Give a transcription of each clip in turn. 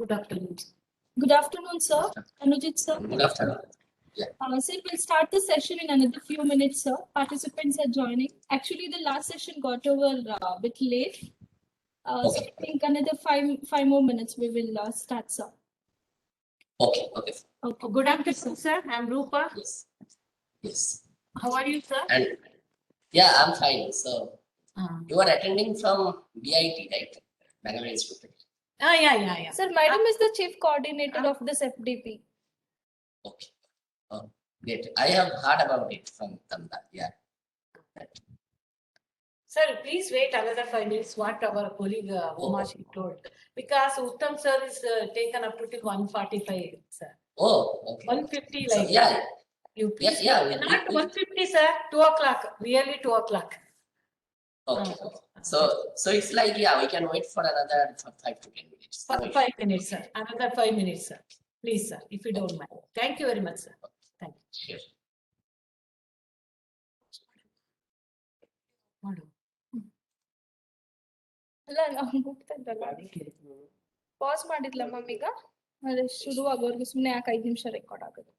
Good afternoon. Good afternoon, sir. Anujit, sir. Good afternoon. Sir, we'll start the session in another few minutes, sir. Participants are joining. Actually, the last session got over a bit late. So Okay. I think another five more minutes we will start, sir. Okay. Okay. Good afternoon, sir. I'm Rupa. Yes. How are you, sir? And yeah, I'm fine. So you are attending from BIT, right? Bangalore Institute. Yeah. Sir, Madam is the chief coordinator of this FDP. Okay. Great. I have heard about it from Tamda. Yeah. Sir, please wait another 5 minutes. What our colleague Umashi told, because Uttam sir is taken up to till 1:45, sir. Oh, okay. 1:50 So, like yeah. that. You please Yeah. wait. Not 1:50, sir. 2:00. Really 2:00. Okay. So it's like, yeah, we can wait for another 5 to 10 minutes. 5 minutes, sir. Another 5 minutes, sir. Please, sir, if you don't mind. Thank you very much, sir. Thank you. Sure. ಅಲ್ಲ ನಾವು ಹೋಗ್ತಾ pass ಮಾಡಿದ್ಲ ಮಮ್ಮೀಗ ಅದೇ ಶುರು ಆಗೋರ್ಗು ಸುಮ್ಮನೆ ಯಾಕೆ 5 ನಿಮಿಷ record ಆಗೋದು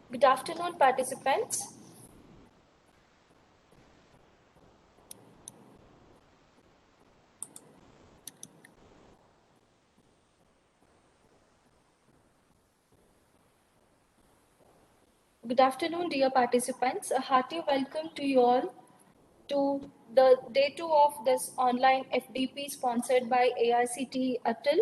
Good afternoon, participants. Good afternoon, dear participants. A hearty welcome to you all to the day 2 of this online FDP sponsored by AICTE Atal,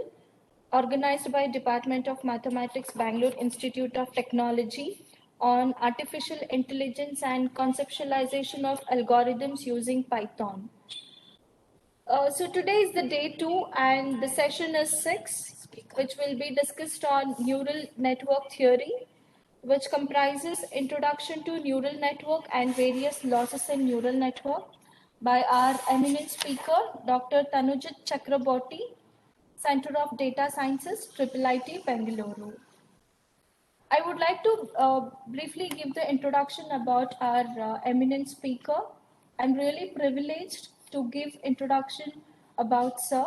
organized by Department of Mathematics, Bangalore Institute of Technology on artificial intelligence and conceptualization of algorithms using Python. So today is the day 2 and the session is 6, which will be discussed on neural network theory, which comprises introduction to neural network and various losses in neural network by our eminent speaker, Dr. Tanujit Chakraborty, Center of Data Sciences, IIIT, Bengaluru. I would like to briefly give the introduction about our eminent speaker. I'm really privileged to give introduction about Sir.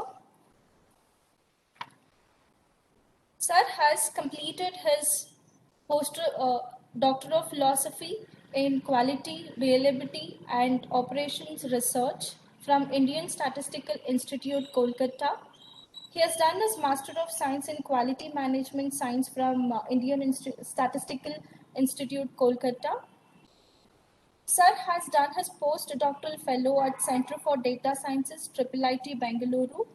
Sir has completed his Doctor of Philosophy in Quality, Reliability and Operations Research from Indian Statistical Institute, Kolkata. He has done his Master of Science in Quality Management Science from Indian Statistical Institute, Kolkata. Sir has done his postdoctoral fellow at Center for Data Sciences, IIIT, Bengaluru,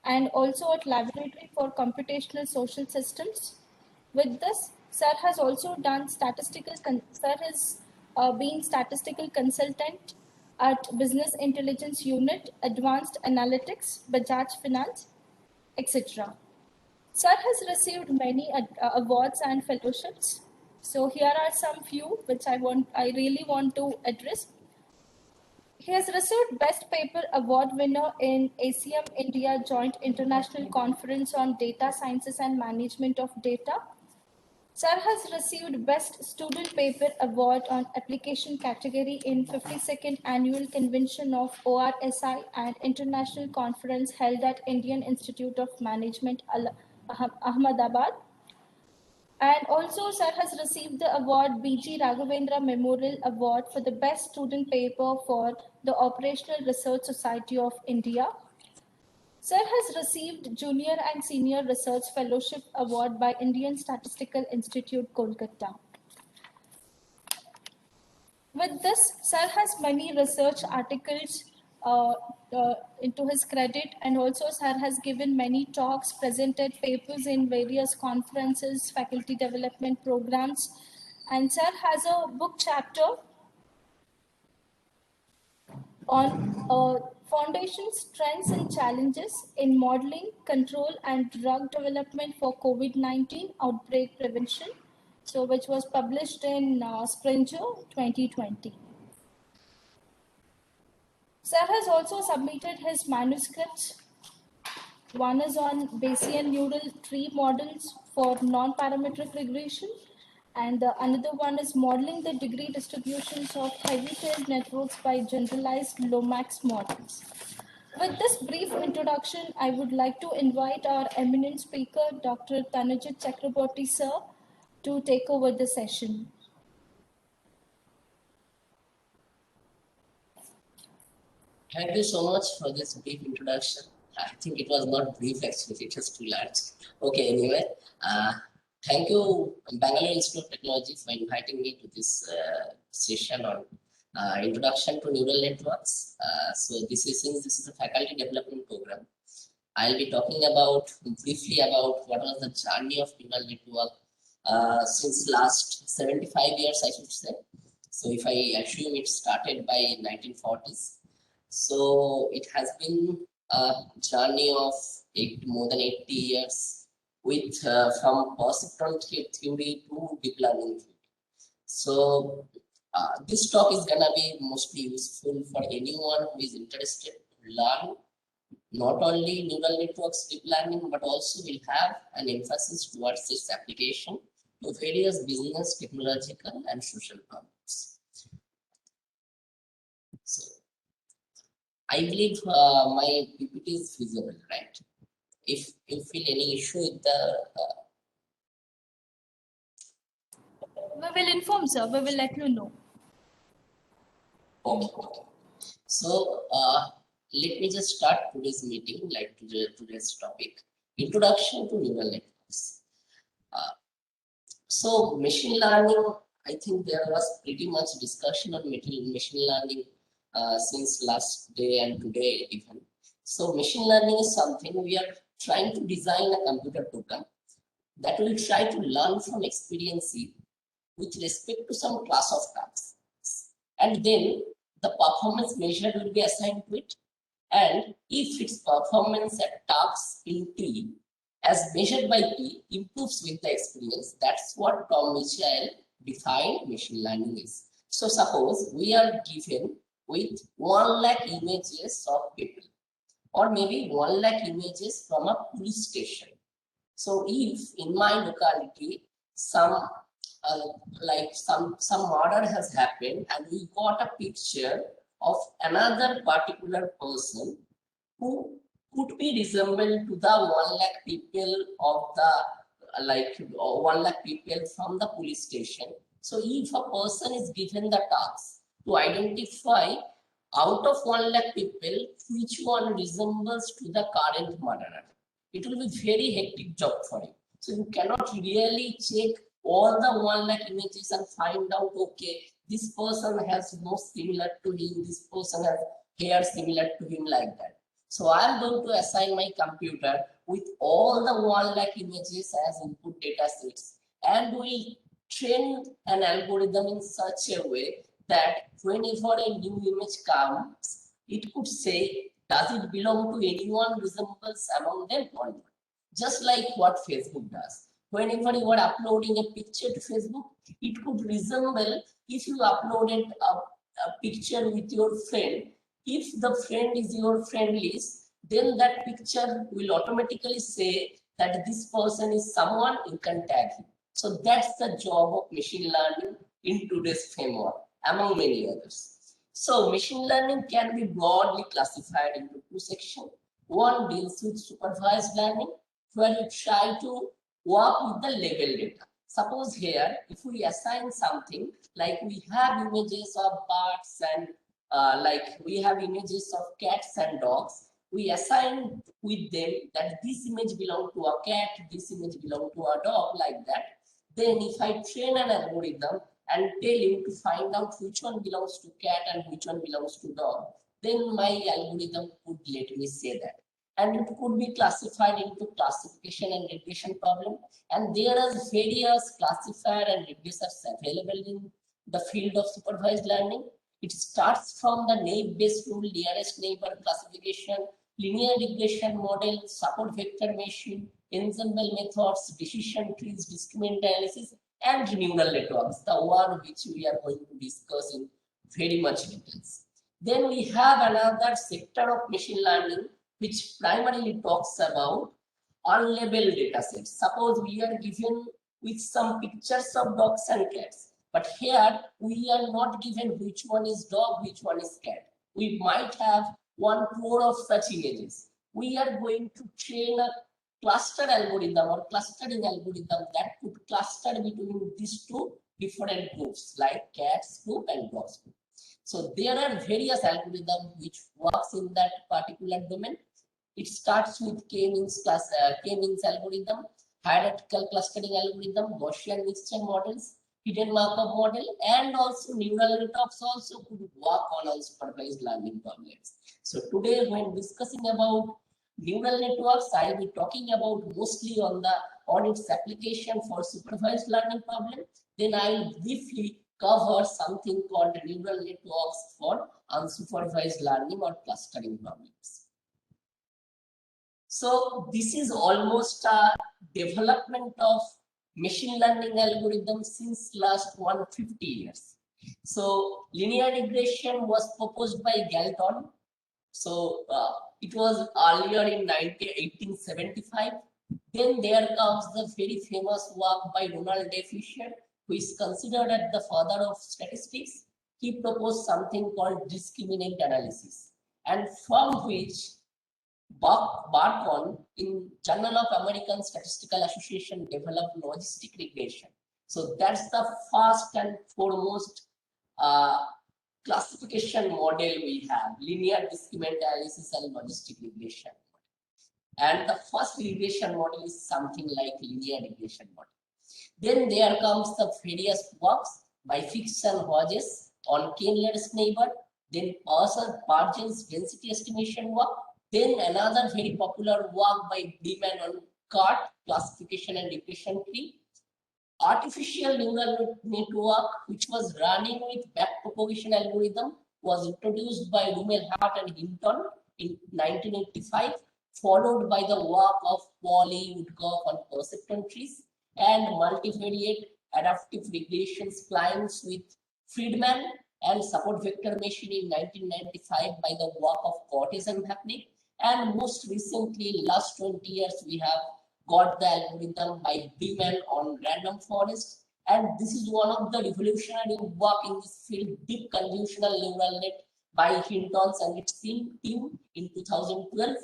and also at Laboratory for Computational Social Systems. With this, Sir has also done Sir has been statistical consultant at Business Intelligence Unit, Advanced Analytics, Bajaj Finance, etc. Sir has received many awards and fellowships. So here are some few which I really want to address. He has received Best Paper Award winner in ACM India Joint International Conference on Data Sciences and Management of Data. Sir has received Best Student Paper Award on Application category in 52nd Annual Convention of ORSI and International Conference held at Indian Institute of Management, Ahmedabad. And also, Sir has received the award B.G. Raghavendra Memorial Award for the Best Student Paper for the Operational Research Society of India. Sir has received Junior and Senior Research Fellowship Award by Indian Statistical Institute, Kolkata. With this, Sir has many research articles into his credit, and also Sir has given many talks, presented papers in various conferences, faculty development programs, and Sir has a book chapter on foundations, trends and challenges in modeling, control and drug development for COVID-19 outbreak prevention, so which was published in Springer 2020. Sir has also submitted his manuscripts. One is on Bayesian neural tree models for non-parametric regression, and another one is modeling the degree distributions of heavy-tailed networks by generalized Lomax models. With this brief introduction, I would like to invite our eminent speaker, Dr. Tanujit Chakraborty, sir, to take over the session. Thank you so much for this brief introduction. I think it was not brief actually, it was too large. Okay, anyway, thank you Bangalore Institute of Technology for inviting me to this session on introduction to neural networks. Since this is a faculty development program, I'll be talking briefly about what was the journey of neural network since last 75 years, I should say. So if I assume it started by 1940s, so it has been a journey of more than 80 years with from perceptron theory to deep learning theory. So this talk is gonna be mostly useful for anyone who is interested to learn not only neural networks deep learning, but also will have an emphasis towards its application to various business, technological, and social problems. So I believe my PPT is visible, right? If you feel any issue with the We will inform, sir. We will let you know. Okay. So let me just start today's meeting, like today's topic, introduction to neural networks. Uh, so machine learning, I think there was pretty much discussion on machine learning since last day and today even. So machine learning is something we are trying to design a computer program that will try to learn from experience with respect to some class of tasks. And then the performance measure will be assigned to it. And if its performance at tasks in T as measured by P improves with the experience, that's what Tom Mitchell defined machine learning is. So suppose we are given with 1 lakh images of people, or maybe 1 lakh images from a police station. So if in my locality some some murder has happened and we got a picture of another particular person who could be resembled to the 1 lakh people of the 1 lakh people from the police station. So if a person is given the task to identify out of 1 lakh people which one resembles to the current murderer, it will be very hectic job for him. So you cannot really check all the 1 lakh images and find out, okay, this person has nose similar to him, this person has hair similar to him, like that. So I'm going to assign my computer with all the 1 lakh images as input data sets, and we train an algorithm in such a way that whenever a new image comes, it could say, does it belong to anyone resembles among them or not? Just like what Facebook does. Whenever you are uploading a picture to Facebook, it could resemble if you uploaded a picture with your friend. If the friend is your friend list, then that picture will automatically say that this person is someone, you can tag him. So that's the job of machine learning in today's framework, among many others. So machine learning can be broadly classified into two sections. One deals with supervised learning, where you try to work with the level data. Suppose here, if we assign something, like we have images of birds and like we have images of cats and dogs, we assign with them that this image belongs to a cat, this image belongs to a dog, like that. Then if I train an algorithm and tell him to find out which one belongs to cat and which one belongs to dog, then my algorithm could let me say that. And it could be classified into classification and regression problem. And there are various classifier and regressors available in the field of supervised learning. It starts from the naive-based rule, nearest neighbor classification, linear regression model, support vector machine, ensemble methods, decision trees, discriminant analysis, and neural networks, the one which we are going to discuss in very much details. Then we have another sector of machine learning which primarily talks about unlabeled data sets. Suppose we are given with some pictures of dogs and cats, but here we are not given which one is dog, which one is cat. We might have 1 crore of such images. We are going to train a cluster algorithm or clustering algorithm that could cluster between these two different groups, like cats group and dogs group. So there are various algorithms which works in that particular domain. It starts with K-means algorithm, hierarchical clustering algorithm, Gaussian mixture models, hidden Markov model, and also neural networks also could work on unsupervised learning problems. So today, when discussing about neural networks, I will be talking about mostly on its application for supervised learning problem. Then I will briefly cover something called neural networks for unsupervised learning or clustering problems. So this is almost a development of machine learning algorithms since last 150 years. So linear regression was proposed by Galton. So it was earlier in 1875. Then there comes the very famous work by Ronald A. Fisher, who is considered as the father of statistics. He proposed something called discriminant analysis, and from which Barkon in Journal of American Statistical Association developed logistic regression. So that's the first and foremost uh, classification model we have, linear discriminant analysis and logistic regression. And the first regression model is something like linear regression model. Then there comes the various works by Fix and Hodges on k-nearest neighbor, then Parsons density estimation work, then another very popular work by Bleeman on CART, classification and regression tree, artificial neural network, which was running with backpropagation algorithm, was introduced by Rumelhart and Hinton in 1985, followed by the work of Pauly, Woodcock on perceptron trees, and multivariate adaptive regression splines with Friedman and support vector machine in 1995 by the work of Cortez and Vapnik. And most recently, last 20 years, we have got the algorithm by Beeman on random forest. And this is one of the revolutionary work in this field, deep convolutional neural net by Hinton and its team in 2012.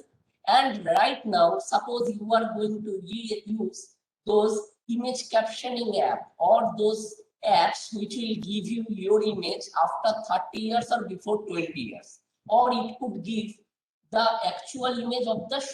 And right now, suppose you are going to use those image captioning app or those apps which will give you your image after 30 years or before 20 years. Or it could give the actual image of the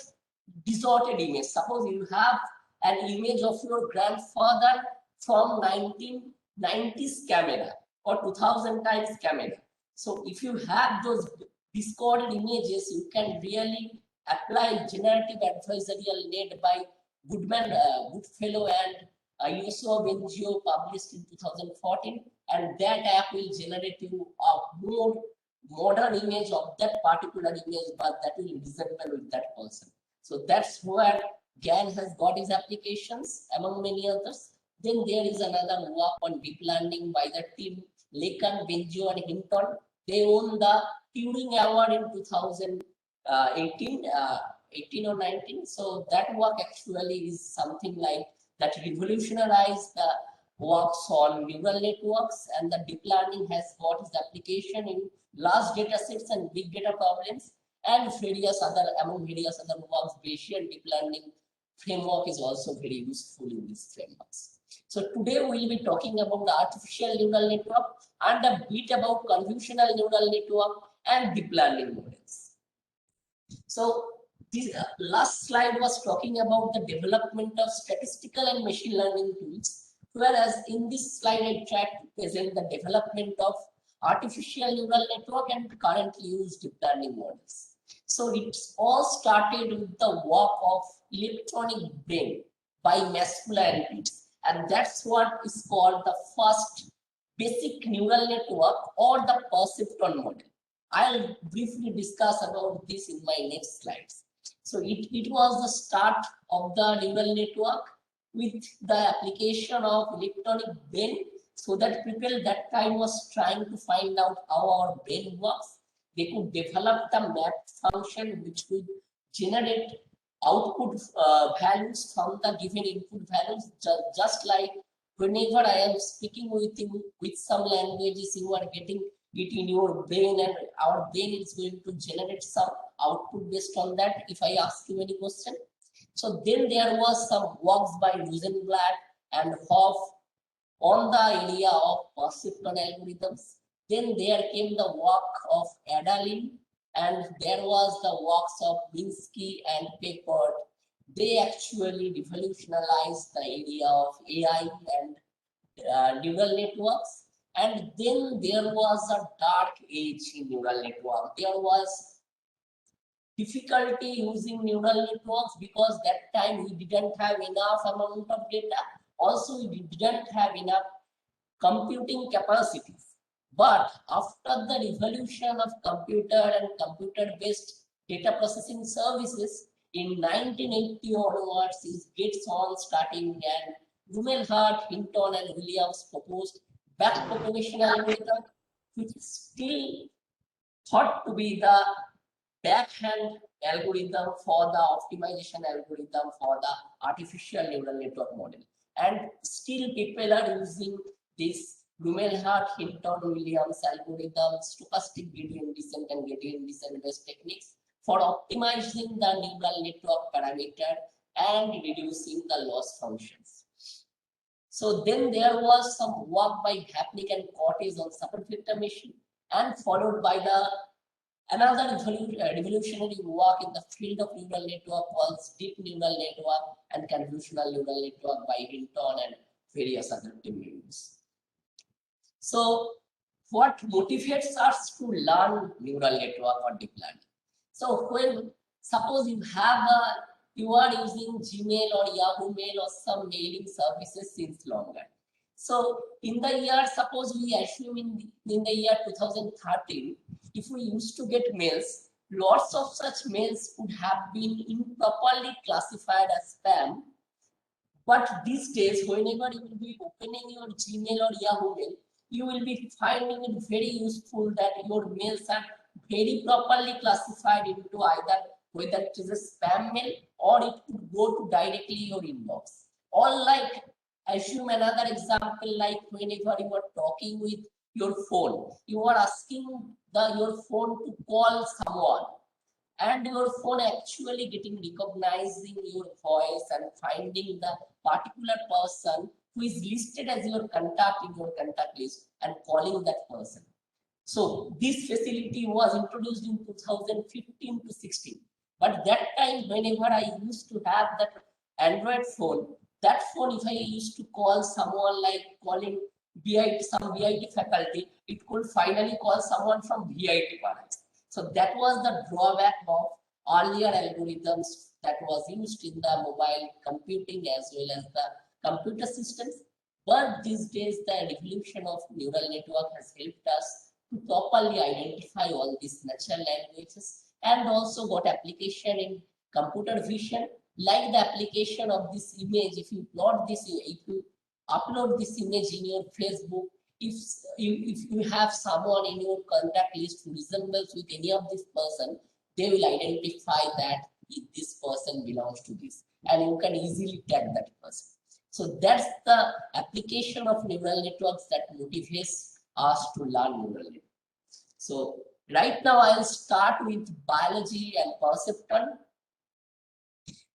distorted image. Suppose you have an image of your grandfather from 1990s camera or 2000 times camera. So if you have those distorted images, you can really apply generative adversarial net by Goodfellow and Yusuf Bengio published in 2014, and that app will generate you a more modern image of that particular image, but that will resemble with that person. So that's where GAN has got its applications among many others. Then there is another work on deep learning by the team Lacan, Bengio, and Hinton. They won the Turing Award in 2018. 18 or 19. So that work actually is something like that revolutionized the works on neural networks, and the deep learning has got its application in large data sets and big data problems, and among various other works, Bayesian deep learning framework is also very useful in these frameworks. So today we will be talking about the artificial neural network and a bit about convolutional neural network and deep learning models. So this last slide was talking about the development of statistical and machine learning tools, whereas in this slide I tried to present the development of artificial neural network and currently used deep learning models. So it's all started with the work of electronic brain by Maskula and Pitts, and that's what is called the first basic neural network or the perceptron model. I'll briefly discuss about this in my next slides. So it was the start of the neural network with the application of electronic brain, so that people that time was trying to find out how our brain works. They could develop the map function which would generate output values from the given input values, just like whenever I am speaking with you with some languages, you are getting it in your brain, and our brain is going to generate some output based on that if I ask you any question. So then there was some works by Rosenblatt and Hoff on the area of perceptron algorithms. Then there came the work of Adalin, and there was the works of Minsky and Peckert. They actually revolutionized the area of AI and neural networks. And then there was a dark age in neural network. There was difficulty using neural networks because that time we didn't have enough amount of data. Also, we didn't have enough computing capacities. But after the revolution of computer and computer-based data processing services, in 1980 onwards, it gets on starting, and Rumelhart, Hinton, and Williams proposed backpropagation algorithm, which is still thought to be the backhand algorithm for the optimization algorithm for the artificial neural network model. And still people are using this Rumelhart, Hinton, Williams algorithm, stochastic gradient descent and gradient descent based techniques for optimizing the neural network parameter and reducing the loss functions. So then there was some work by Hapnik and Cortez on superfilter machine, and followed by the another revolutionary work in the field of neural network called deep neural network and convolutional neural network by Hinton and various other team members. So what motivates us to learn neural network or deep learning? So when suppose you are using Gmail or Yahoo Mail or some mailing services since longer. So in the year, suppose we assume in the year 2013, if we used to get mails, lots of such mails could have been improperly classified as spam. But these days, whenever you will be opening your Gmail or Yahoo Mail, you will be finding it very useful that your mails are very properly classified into either whether it is a spam mail or it could go to directly your inbox. Or like, assume another example, like whenever you are talking with your phone, you are asking your phone to call someone, and your phone actually recognizing your voice and finding the particular person who is listed as your contact in your contact list and calling that person. So this facility was introduced in 2015 to 16. But that time, whenever I used to have that Android phone, that phone, if I used to call someone like calling some VIT faculty, it could finally call someone from VIT college. So that was the drawback of earlier algorithms that was used in the mobile computing as well as the computer systems. But these days, the evolution of neural network has helped us to properly identify all these natural languages and also got application in computer vision, like the application of this image. If you upload this image in your Facebook, if you have someone in your contact list who resembles with any of this person, they will identify that this person belongs to this, and you can easily tag that person. So that's the application of neural networks that motivates us to learn neural networks. So right now I'll start with biology and perceptron.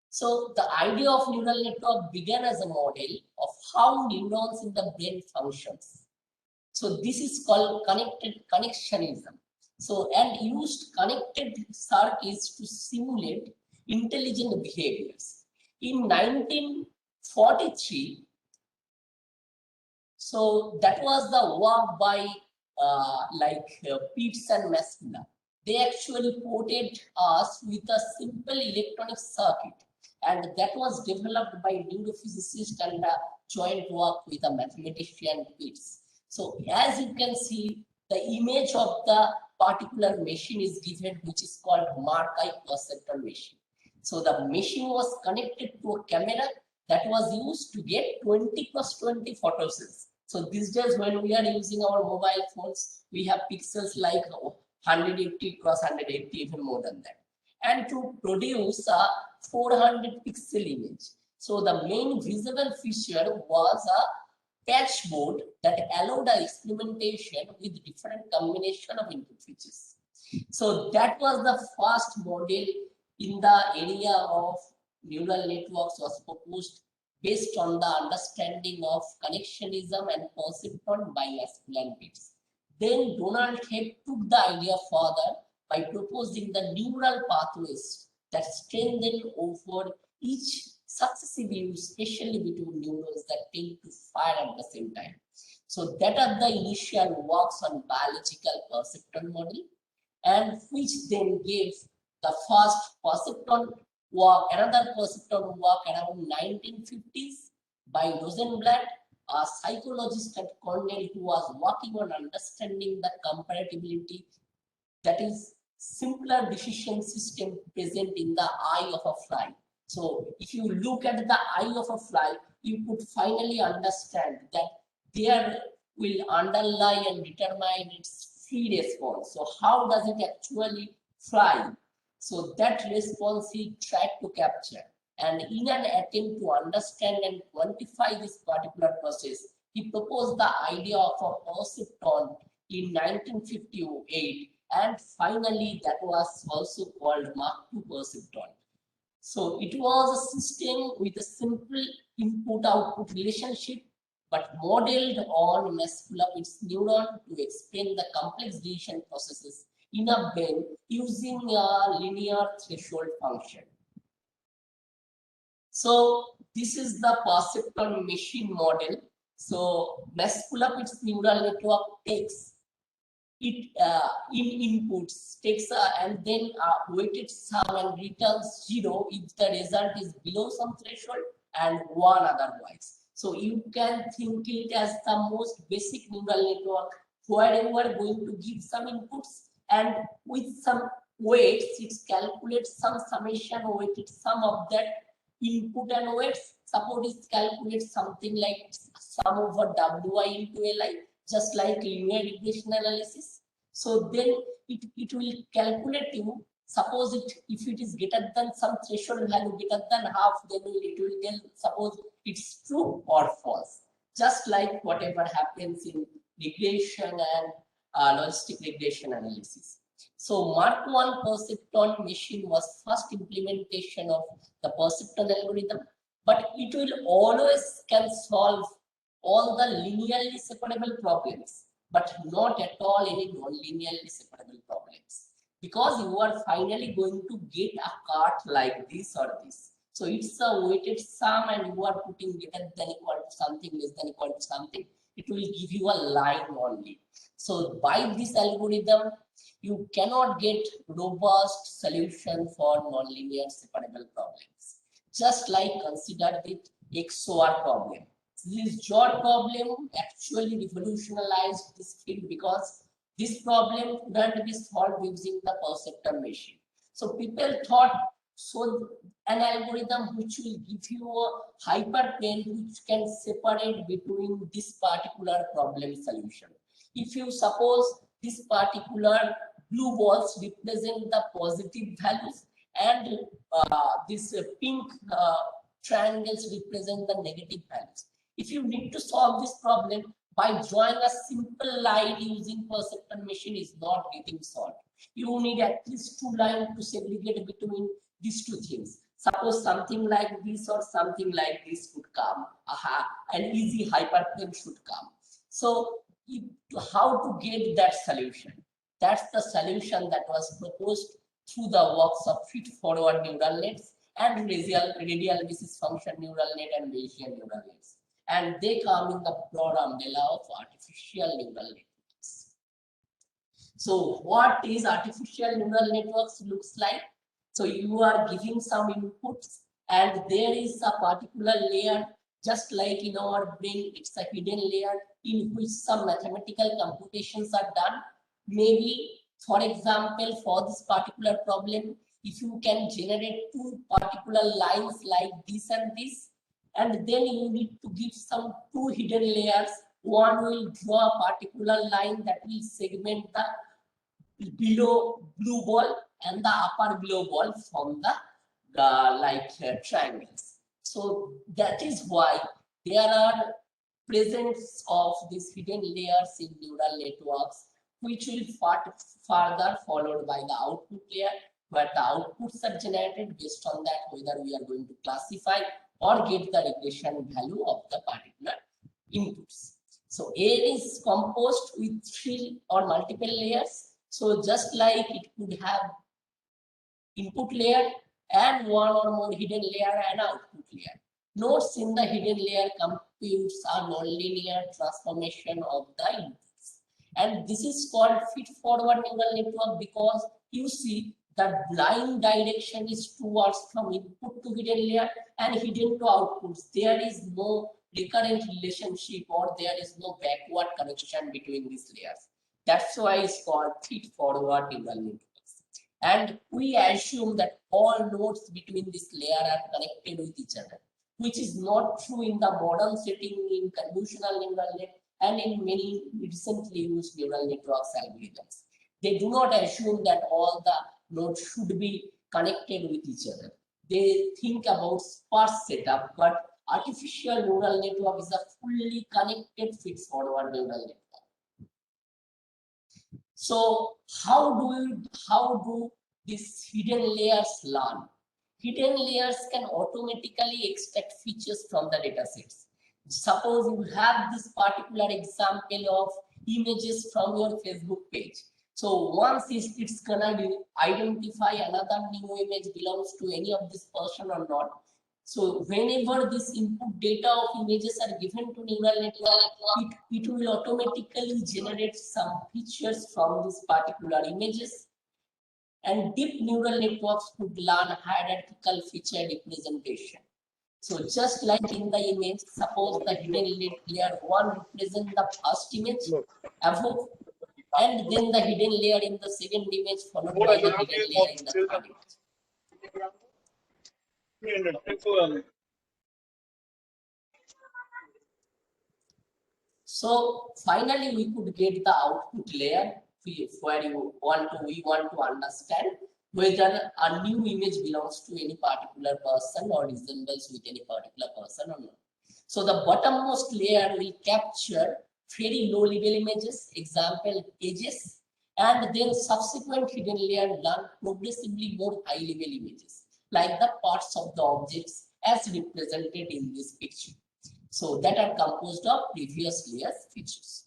So the idea of neural network began as a model of how neurons in the brain functions. So this is called connectionism. So, and used connected circuits to simulate intelligent behaviors. In 1943, so that was the work by Pitts and Maskela. They actually ported us with a simple electronic circuit, and that was developed by neurophysicist and a joint work with a mathematician Pitts. So as you can see, the image of the particular machine is given, which is called Markov perceptron machine. So the machine was connected to a camera that was used to get 20+20 photo cells. So these days, when we are using our mobile phones, we have pixels like 180×180, even more than that. And to produce a 400 pixel image. So the main visible feature was a patch board that allowed the experimentation with different combination of input features. So that was the first model in the area of neural networks was proposed based on the understanding of connectionism and perceptron by Maskela and Pitts. Then Donald Hebb took the idea further by proposing the neural pathways that strengthen over each successive use, especially between neurons that tend to fire at the same time. So that are the initial works on biological perceptron model, and which then gave the first perceptron work, another perceptron work around 1950s by Rosenblatt, a psychologist at Cornell who was working on understanding the comparability, that is simpler decision system present in the eye of a fly. So if you look at the eye of a fly, you could finally understand that there will underlie and determine its free response. So how does it actually fly? So that response he tried to capture. And in an attempt to understand and quantify this particular process, he proposed the idea of a perceptron in 1958. And finally, that was also called Mach 2 perceptron. So it was a system with a simple input-output relationship but modeled on Mescula-Pitts neuron to explain the complex decision processes in a brain using a linear threshold function. So this is the perceptron machine model. So Mescula-Pitts neural network takes it in inputs, takes and then weighted sum and returns 0 if the result is below some threshold and 1 otherwise. So you can think it as the most basic neural network where you are going to give some inputs and with some weights, it calculates some summation weighted sum of that input and weights. Suppose it calculates something like sum over Wi into Li, just like linear regression analysis. So then it will calculate you. Suppose if it is greater than some threshold value greater than half, then it will tell suppose it's true or false. Just like whatever happens in regression and logistic regression analysis. So Mark I perceptron machine was first implementation of the perceptron algorithm, but it will always can solve all the linearly separable problems, but not at all any non-linearly separable problems. Because you are finally going to get a cart like this or this. So it's a weighted sum and you are putting greater than equal to something, less than equal to something. It will give you a line only. So by this algorithm, you cannot get robust solution for nonlinear separable problems. Just like consider the XOR problem. This JOR problem actually revolutionized this field because this problem couldn't be solved using the perceptron machine. So people thought, so an algorithm which will give you a hyperplane which can separate between this particular problem solution. If you suppose this particular blue balls represent the positive values and this pink triangles represent the negative values. If you need to solve this problem by drawing a simple line using perceptron machine is not getting solved. You need at least 2 lines to segregate between these two things. Suppose something like this or something like this would come. An easy hyperplane should come. So how to get that solution? That's the solution that was proposed through the works of feed-forward neural nets and radial basis function neural net and Bayesian neural nets. And they come in the broad umbrella of artificial neural networks. So what is artificial neural networks looks like? So you are giving some inputs and there is a particular layer, just like in our brain, it's a hidden layer in which some mathematical computations are done. Maybe, for example, for this particular problem, if you can generate 2 particular lines like this and this, and then you need to give some 2 hidden layers. One will draw a particular line that will segment the below blue ball and the upper below ball from the triangles. So that is why there are presence of these hidden layers in neural networks, which will further followed by the output layer, where the outputs are generated based on that whether we are going to classify or get the regression value of the particular inputs. So A is composed with 3 or multiple layers. So just like it could have input layer and 1 or more hidden layer and output layer. Nodes in the hidden layer computes a nonlinear transformation of the inputs. And this is called feed-forward neural network because you see the line direction is towards from input to hidden layer and hidden to outputs. There is no recurrent relationship or there is no backward connection between these layers. That's why it's called feed-forward neural networks. And we assume that all nodes between this layer are connected with each other, which is not true in the modern setting in convolutional neural net and in many recently used neural networks algorithms. They do not assume that all the nodes should be connected with each other. They think about sparse setup, but artificial neural network is a fully connected feed-forward neural network. So how do these hidden layers learn? Hidden layers can automatically extract features from the datasets. Suppose you have this particular example of images from your Facebook page. So once it's gonna identify another new image belongs to any of this person or not. So whenever this input data of images are given to neural network, it will automatically generate some features from these particular images. And deep neural networks could learn hierarchical feature representation. So just like in the image, suppose the hidden layer 1 represents the first image above, and then the hidden layer in the second image followed by the hidden layer in the third image. So finally, we could get the output layer where we want to understand whether a new image belongs to any particular person or resembles with any particular person or not. So the bottommost layer will capture very low level images, example edges, and then subsequent hidden layer learn progressively more high level images, like the parts of the objects as represented in this picture. So that are composed of previous layers features.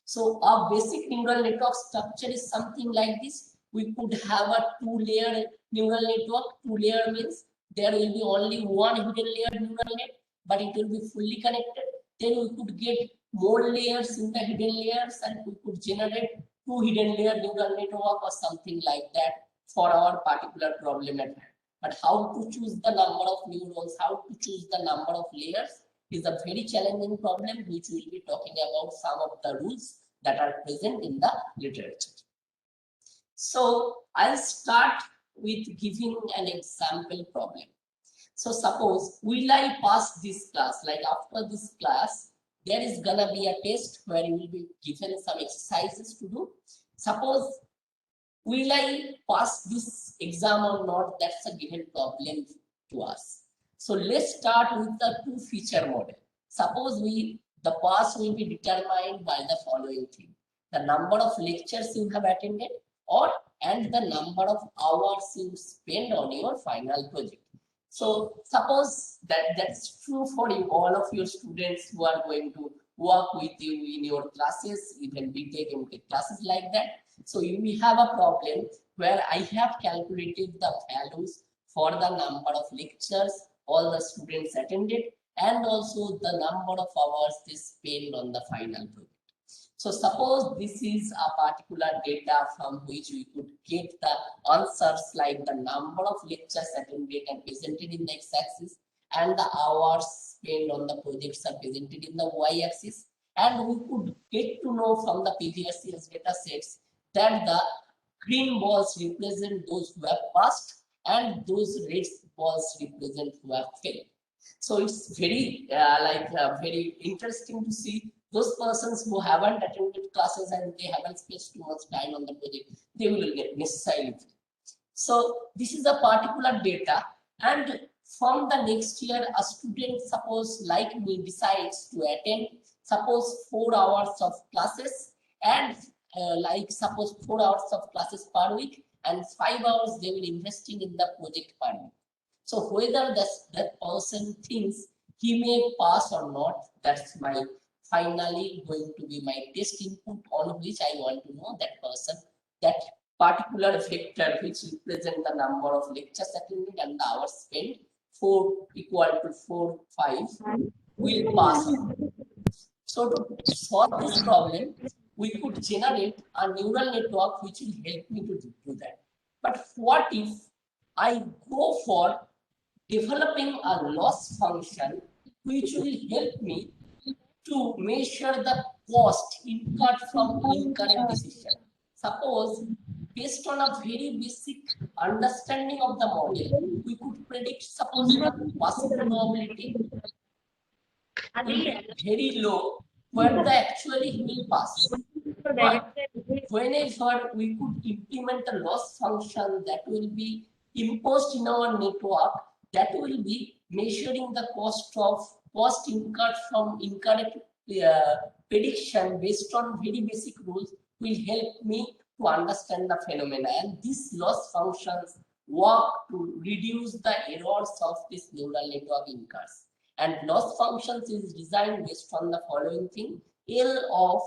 So our basic neural network structure is something like this. We could have a two-layer neural network. Two-layer means there will be only one hidden layer neural net, but it will be fully connected. Then we could get more layers in the hidden layers, and we could generate two hidden layer neural network or something like that for our particular problem at hand. But how to choose the number of neurons, how to choose the number of layers is a very challenging problem, which we will be talking about some of the rules that are present in the literature. So I'll start with giving an example problem. So suppose will I pass this class, like after this class, there is gonna be a test where you will be given some exercises to do. Suppose will I pass this exam or not? That's a given problem to us. So let's start with the two feature model. Suppose the pass will be determined by the following thing: the number of lectures you have attended and the number of hours you spend on your final project. So suppose that's true for you, all of your students who are going to work with you in your classes, even BTech and classes like that. So you will have a problem where I have calculated the values for the number of lectures all the students attended and also the number of hours they spend on the final project. So suppose this is a particular data from which we could get the answers like the number of lectures attended and presented in the x-axis and the hours spent on the projects are presented in the y-axis, and we could get to know from the previous year's data sets that the green balls represent those who have passed and those red balls represent who have failed. So it's very very interesting to see those persons who haven't attended classes and they haven't spent too much time on the project, they will get necessarily. So this is a particular data, and from the next year, a student, suppose like me, decides to attend suppose 4 hours of classes and suppose 4 hours of classes per week and 5 hours they will investing in the project per week. So whether that person thinks he may pass or not, that's my finally going to be my test input on which I want to know that person, that particular vector which represent the number of lectures attended and the hours spent, 4 equal to 4, 5 will pass on. So to solve this problem, we could generate a neural network which will help me to do that. But what if I go for developing a loss function which will help me to measure the cost incurred from incorrect decision? Suppose based on a very basic understanding of the model, we could predict suppose the passing probability very low where the actually he will pass. But whenever we could implement a loss function that will be imposed in our network, that will be measuring the cost incurred from incorrect prediction based on very basic rules, will help me to understand the phenomena. And these loss functions work to reduce the errors of this neural network incurs. And loss functions is designed based on the following thing. L of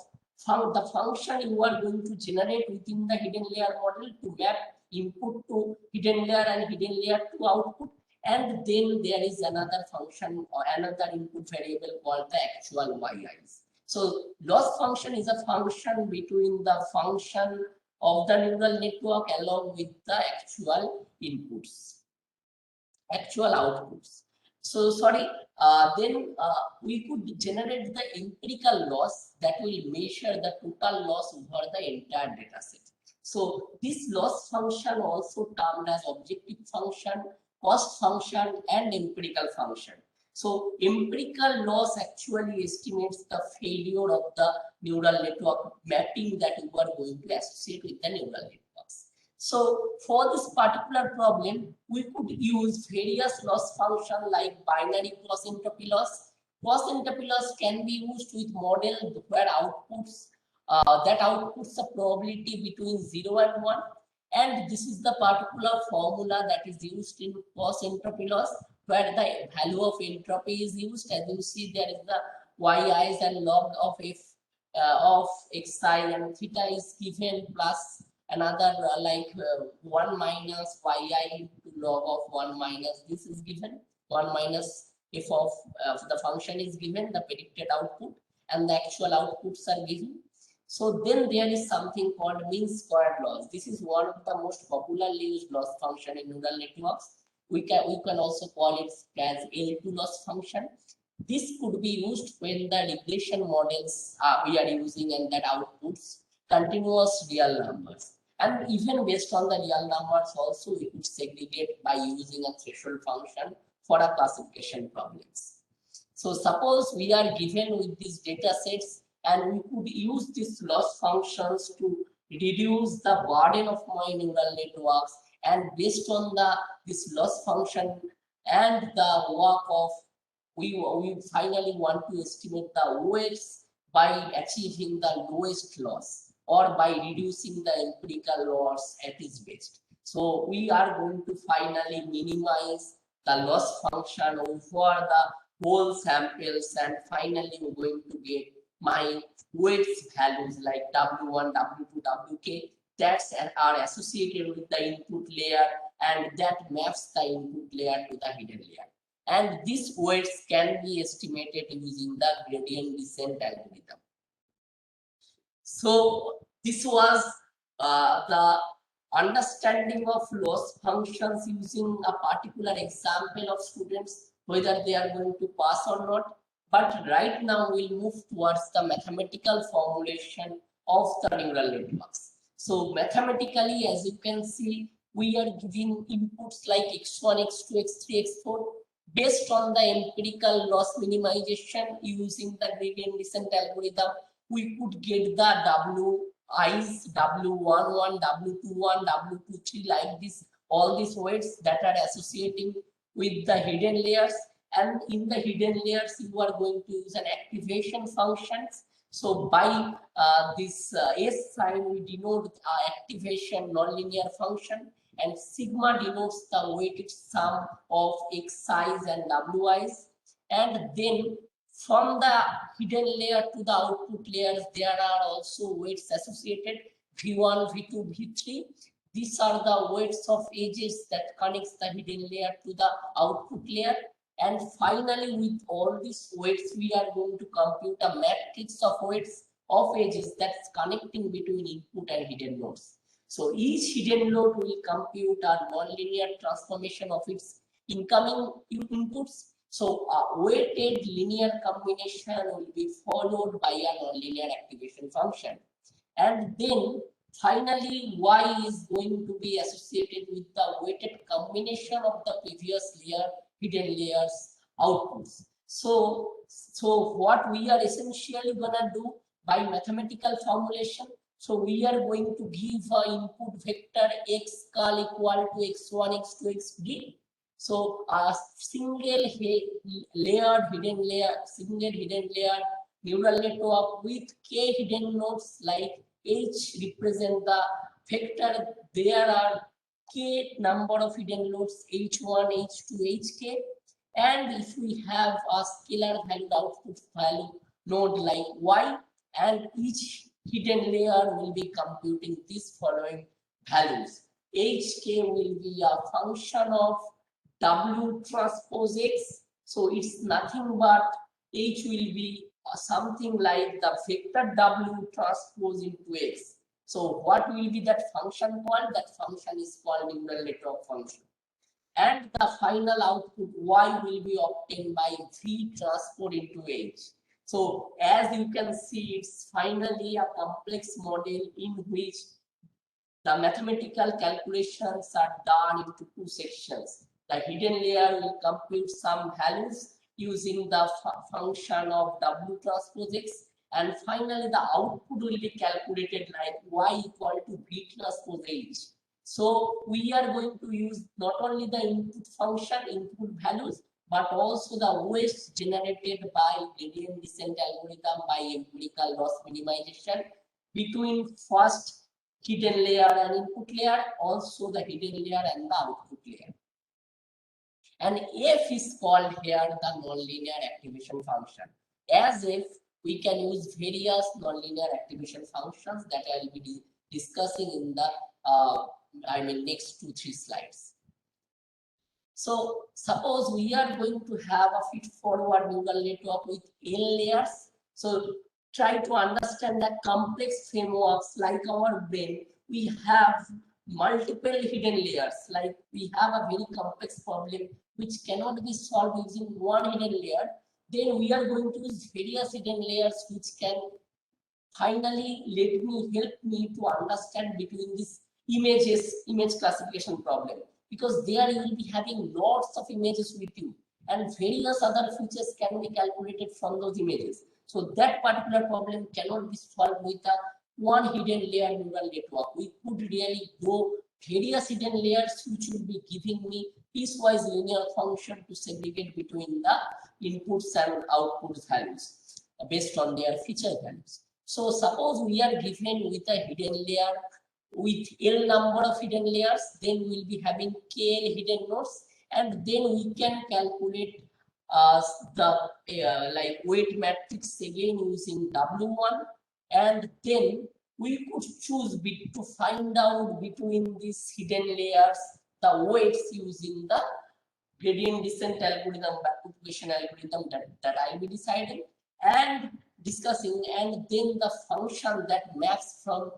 the function you are going to generate within the hidden layer model to map input to hidden layer and hidden layer to output. And then there is another function or another input variable called the actual yi's. So loss function is a function between the function of the neural network along with the actual inputs, actual outputs. So sorry, we could generate the empirical loss that will measure the total loss over the entire data set. So this loss function also termed as objective function, cost function, and empirical function. So empirical loss actually estimates the failure of the neural network mapping that you are going to associate with the neural networks. So for this particular problem, we could use various loss functions like binary cross entropy loss. Cross entropy loss can be used with model where outputs that outputs a probability between 0 and 1. And this is the particular formula that is used in cross entropy loss, where the value of entropy is used. As you see, there is the yi's and log of f of xi and theta is given plus another 1 minus yi into log of 1 minus this is given, 1 minus f of the function is given, the predicted output, and the actual outputs are given. So then there is something called mean squared loss. This is one of the most popularly used loss function in neural networks. We can also call it as L2 loss function. This could be used when the regression models we are using and that outputs continuous real numbers. And even based on the real numbers also, we could segregate by using a threshold function for a classification problems. So suppose we are given with these data sets and we could use these loss functions to reduce the burden of my neural networks, and based on this loss function and the work of we finally want to estimate the weights by achieving the lowest loss or by reducing the empirical loss at its best. So we are going to finally minimize the loss function over the whole samples, and finally we're going to get my weights values like W1, W2, Wk that's are associated with the input layer, and that maps the input layer to the hidden layer. And these weights can be estimated using the gradient descent algorithm. So this was the understanding of loss functions using a particular example of students, whether they are going to pass or not. But right now we'll move towards the mathematical formulation of the neural networks. So mathematically, as you can see, we are giving inputs like x1, x2, x3, x4 based on the empirical loss minimization using the gradient descent algorithm. We could get the Wi's, W11, W21, W23 like this, all these weights that are associating with the hidden layers. And in the hidden layers, you are going to use an activation functions. So by this S sign, we denote activation nonlinear function, and sigma denotes the weighted sum of xi's and wi's. And then from the hidden layer to the output layers, there are also weights associated, V1, V2, V3. These are the weights of edges that connects the hidden layer to the output layer. And finally, with all these weights, we are going to compute a matrix of weights of edges that's connecting between input and hidden nodes. So each hidden node will compute a nonlinear transformation of its incoming inputs. So a weighted linear combination will be followed by a nonlinear activation function. And then finally, Y is going to be associated with the weighted combination of the previous layer, hidden layers, outputs. So what we are essentially gonna do by mathematical formulation, so we are going to give an input vector x cal equal to x1, x2, xd. So a single layered hidden layer, neural network with k hidden nodes, like H represent the vector. There are k number of hidden nodes, H1, H2, Hk, And if we have a scalar valued output value node like y, and each hidden layer will be computing these following values. Hk will be a function of w transpose x. So it's nothing but h will be something like the vector w transpose into x. So what will be that function called? That function is called neural network function. And the final output y will be obtained by v transpose into h. So as you can see, it's finally a complex model in which the mathematical calculations are done into two sections. The hidden layer will compute some values using the function of w transpose x, and finally the output will be calculated like y equal to v transpose h. So we are going to use not only the input function, input values, but also the weights generated by gradient descent algorithm by empirical loss minimization between first hidden layer and input layer, also the hidden layer and the output layer. And f is called here the nonlinear activation function, as if we can use various nonlinear activation functions that I will be discussing in the next 2-3 slides. So suppose we are going to have a feed-forward neural network with n layers. So try to understand that complex frameworks like our brain, we have multiple hidden layers. Like we have a very complex problem which cannot be solved using one hidden layer. Then we are going to use various hidden layers which can finally help me to understand between these image classification problem, because there you will be having lots of images with you and various other features can be calculated from those images. So that particular problem cannot be solved with a one hidden layer neural network. We could really go various hidden layers which will be giving me piecewise linear function to segregate between the inputs and outputs values based on their feature values. So suppose we are given with a hidden layer with L number of hidden layers, then we will be having KL hidden nodes, and then we can calculate the like weight matrix again using W1, and then we could choose to find out between these hidden layers the weights using the gradient descent algorithm, backward algorithm that I'll be deciding and discussing, and then the function that maps from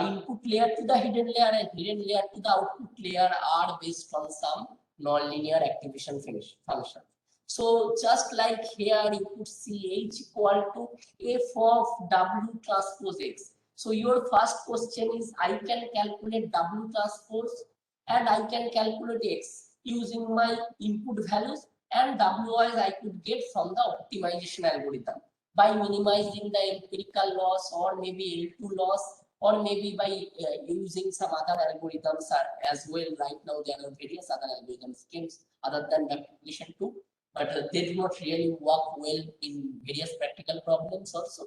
input layer to the hidden layer and hidden layer to the output layer are based on some nonlinear activation function. So just like here, you could see H equal to F of W transpose X. So your first question is, I can calculate W transpose and I can calculate X using my input values, and WIs I could get from the optimization algorithm by minimizing the empirical loss or maybe L2 loss, or maybe by using some other algorithms as well. Right now there are various other algorithm schemes other than multiplication too, but they do not really work well in various practical problems also.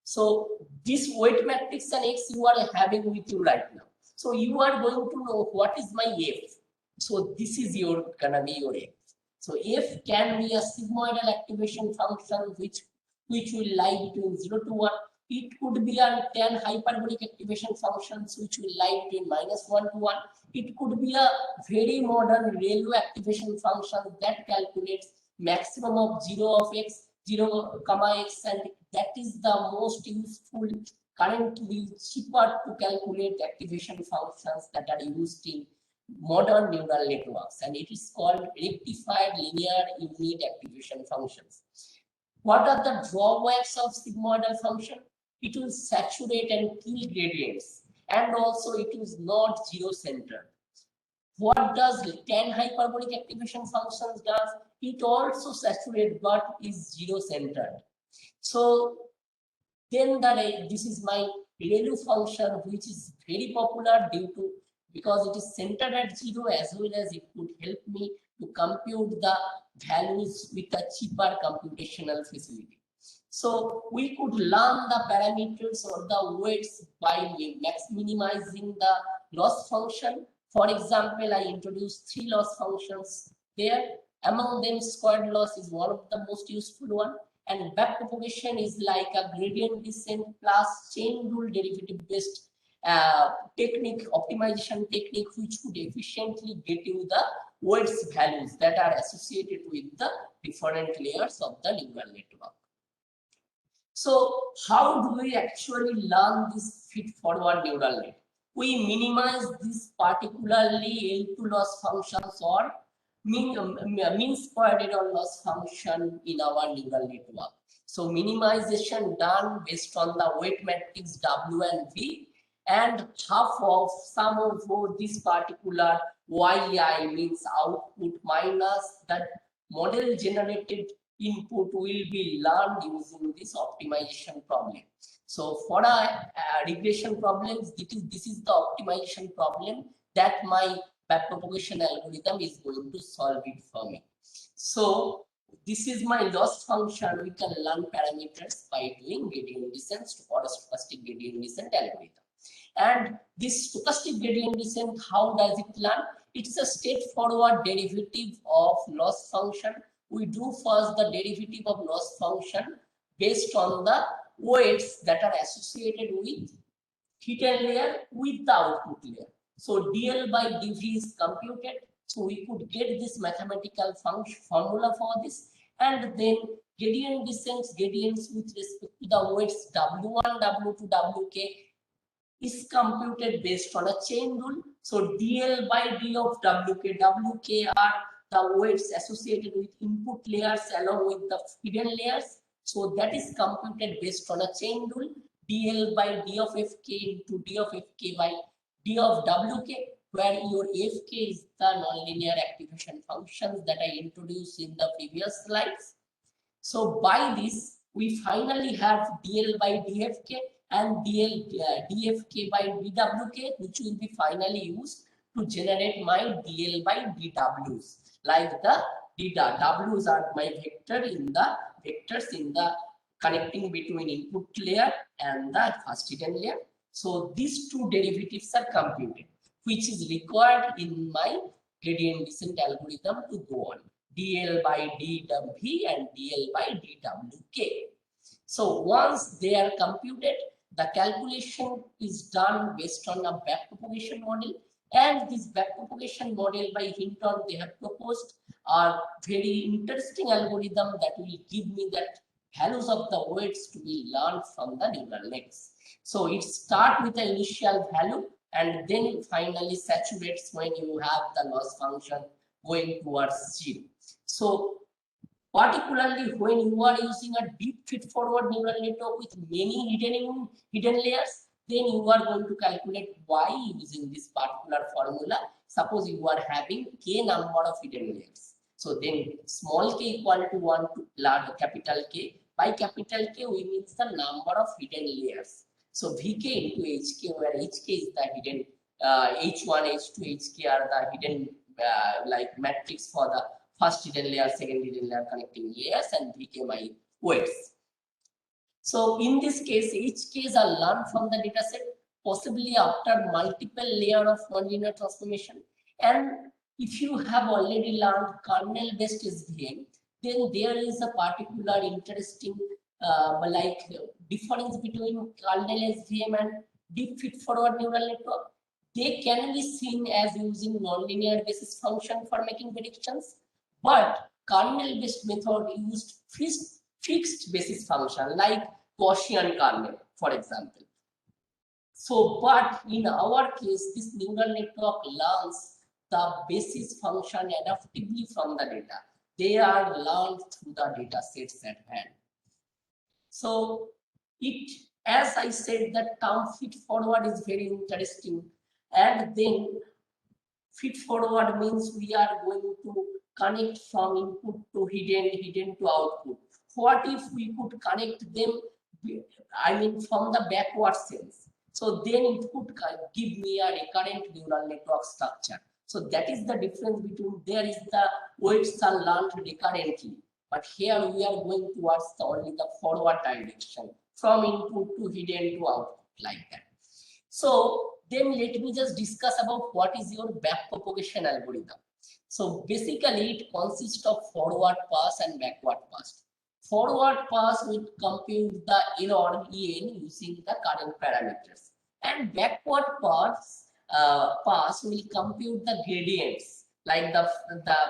So this weight matrix and X you are having with you right now. So you are going to know what is my F. So this is gonna be your F. So F can be a sigmoidal activation function which will lie between 0 to 1. It could be a tan hyperbolic activation functions which will lie between -1 to 1. It could be a very modern ReLU activation function that calculates maximum of 0 of x, 0, x, and that is the most useful, currently cheaper to calculate activation functions that are used in modern neural networks, and it is called rectified linear unit activation functions. What are the drawbacks of sigmoidal function? It will saturate and kill gradients, and also it is not zero-centered. What does tan hyperbolic activation functions does? It also saturates but is zero-centered. So then this is my ReLU function, which is very popular because it is centered at 0, as well as it could help me to compute the values with a cheaper computational facility. So we could learn the parameters or the weights by minimizing the loss function. For example, I introduced 3 loss functions there. Among them, squared loss is one of the most useful one, and backpropagation is like a gradient descent plus chain rule derivative based technique, optimization technique, which could efficiently get you the weights values that are associated with the different layers of the neural network. So how do we actually learn this feed-forward neural net? We minimize this particularly L2 loss functions or mean squared error loss function in our neural network. So minimization done based on the weight matrix W and V, and half of sum of this particular yi means output minus that model generated input will be learned using this optimization problem. So for regression problems, this is the optimization problem that my backpropagation algorithm is going to solve it for me. So this is my loss function. We can learn parameters by doing gradient descent or stochastic gradient descent algorithm. And this stochastic gradient descent, how does it learn? It's a straightforward derivative of loss function. We do first the derivative of loss function based on the weights that are associated with hidden layer with the output layer. So dl by dv is computed. So we could get this mathematical formula for this, and then gradient descents gradients with respect to the weights w1, w2, wk is computed based on a chain rule. So dl by d of wk, wk are the weights associated with input layers along with the hidden layers. So that is computed based on a chain rule, dl by d of fk into d of fk by d of wk, where your fk is the nonlinear activation functions that I introduced in the previous slides. So by this, we finally have dl by dfk and dfk by dwk, which will be finally used to generate my dl by dw's. Like the dw's are my vectors in the connecting between input layer and the first hidden layer. So these two derivatives are computed, which is required in my gradient descent algorithm to go on. dl by dw and dl by dwk. So once they are computed, the calculation is done based on a backpropagation model, and this backpropagation model by Hinton they have proposed a very interesting algorithm that will give me that values of the weights to be learned from the neural nets. So it starts with the initial value and then it finally saturates when you have the loss function going towards 0. So particularly when you are using a deep feed-forward neural network with many hidden layers, then you are going to calculate y using this particular formula. Suppose you are having k number of hidden layers. So then small k equal to 1 to large capital K. By capital K, we mean the number of hidden layers. So Vk into Hk, where Hk is the hidden, H1, H2, Hk are the hidden like matrix for the first hidden layer, second hidden layer connecting layers, and Vk my weights. So in this case, each case are learned from the dataset, possibly after multiple layer of nonlinear transformation. And if you have already learned kernel-based SVM, then there is a particular interesting difference between kernel SVM and deep feed-forward neural network. They can be seen as using nonlinear basis function for making predictions, but kernel-based method used fixed basis function like Gaussian kernel, for example. So, but in our case, this neural network learns the basis function adaptively from the data. They are learned through the data sets at hand. So, as I said, that term feed forward is very interesting. And then feed forward means we are going to connect from input to hidden to output. What if we could connect them, I mean, from the backward sense? So then it could give me a recurrent neural network structure. So that is the difference between there is the weights are learned recurrently, but here we are going towards only the forward direction from input to hidden to output, like that. So then let me just discuss about what is your backpropagation algorithm. So basically it consists of forward pass and backward pass. Forward pass will compute the error en using the current parameters, and backward pass will compute the gradients like the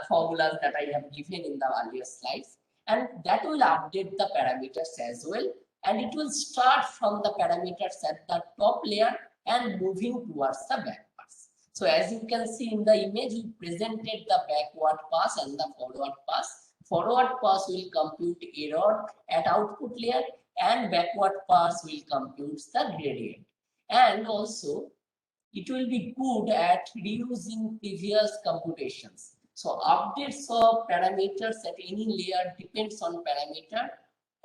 formulas that I have given in the earlier slides, and that will update the parameters as well, and it will start from the parameters at the top layer and moving towards the back pass. So as you can see in the image, we presented the backward pass and the forward pass. Forward pass will compute error at output layer, and backward pass will compute the gradient. And also, it will be good at reusing previous computations. So updates of parameters at any layer depends on parameter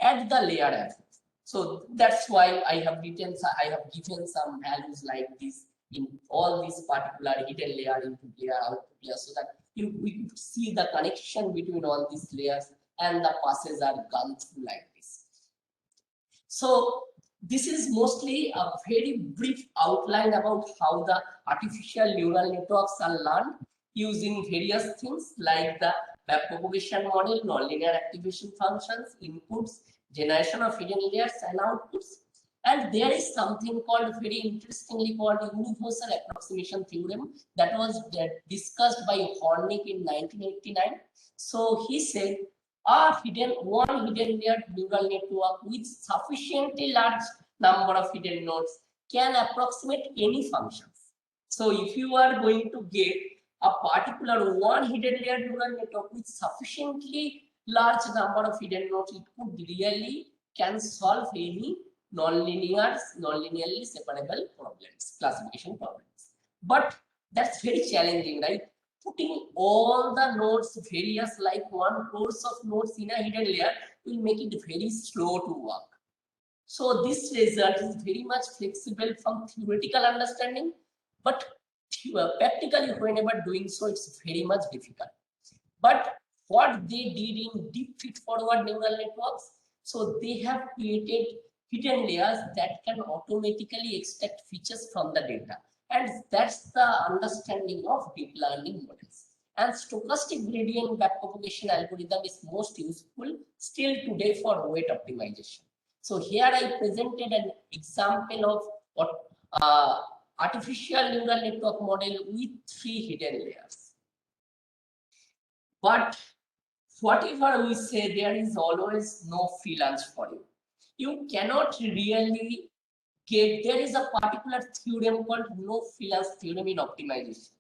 at the layer level. So that's why I have given some values like this in all these particular hidden layer, input layer, output layer, so that we could see the connection between all these layers and the passes are gone through like this. So this is mostly a very brief outline about how the artificial neural networks are learned using various things like the backpropagation model, nonlinear activation functions, inputs, generation of hidden layers and outputs. And there is something called, very interestingly called, universal approximation theorem that was discussed by Hornick in 1989. So he said one hidden layer neural network with sufficiently large number of hidden nodes can approximate any functions. So if you are going to get a particular one hidden layer neural network with sufficiently large number of hidden nodes, it could really can solve any non-linearly separable problems, classification problems. But that's very challenging, right? Putting all the nodes, various like one course of nodes in a hidden layer will make it very slow to work. So this result is very much flexible from theoretical understanding, but practically whenever doing so, it's very much difficult. But what they did in deep feed-forward neural networks, so they have created hidden layers that can automatically extract features from the data. And that's the understanding of deep learning models. And stochastic gradient backpropagation algorithm is most useful still today for weight optimization. So here I presented an example of what artificial neural network model with 3 hidden layers. But whatever we say, there is always no free lunch for you. You cannot really get, there is a particular theorem called no free lunch theorem in optimization.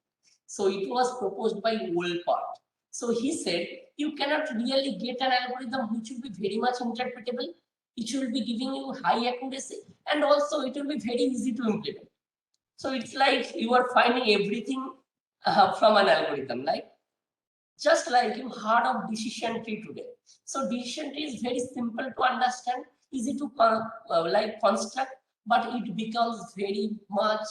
So it was proposed by Wolpert. So he said, you cannot really get an algorithm which will be very much interpretable, it will be giving you high accuracy, and also it will be very easy to implement. So it's like you are finding everything from an algorithm, like just like you heard of decision tree today. So decision tree is very simple to understand, easy to like construct, but it becomes very much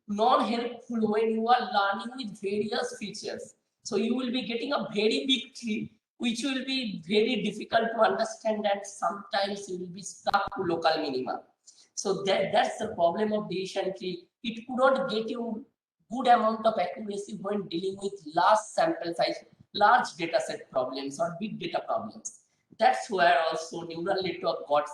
non-helpful when you are learning with various features. So you will be getting a very big tree, which will be very difficult to understand, and sometimes you will be stuck to local minima. So that's the problem of decision tree. It could not get you good amount of accuracy when dealing with large sample size, large data set problems or big data problems. That's where also neural network got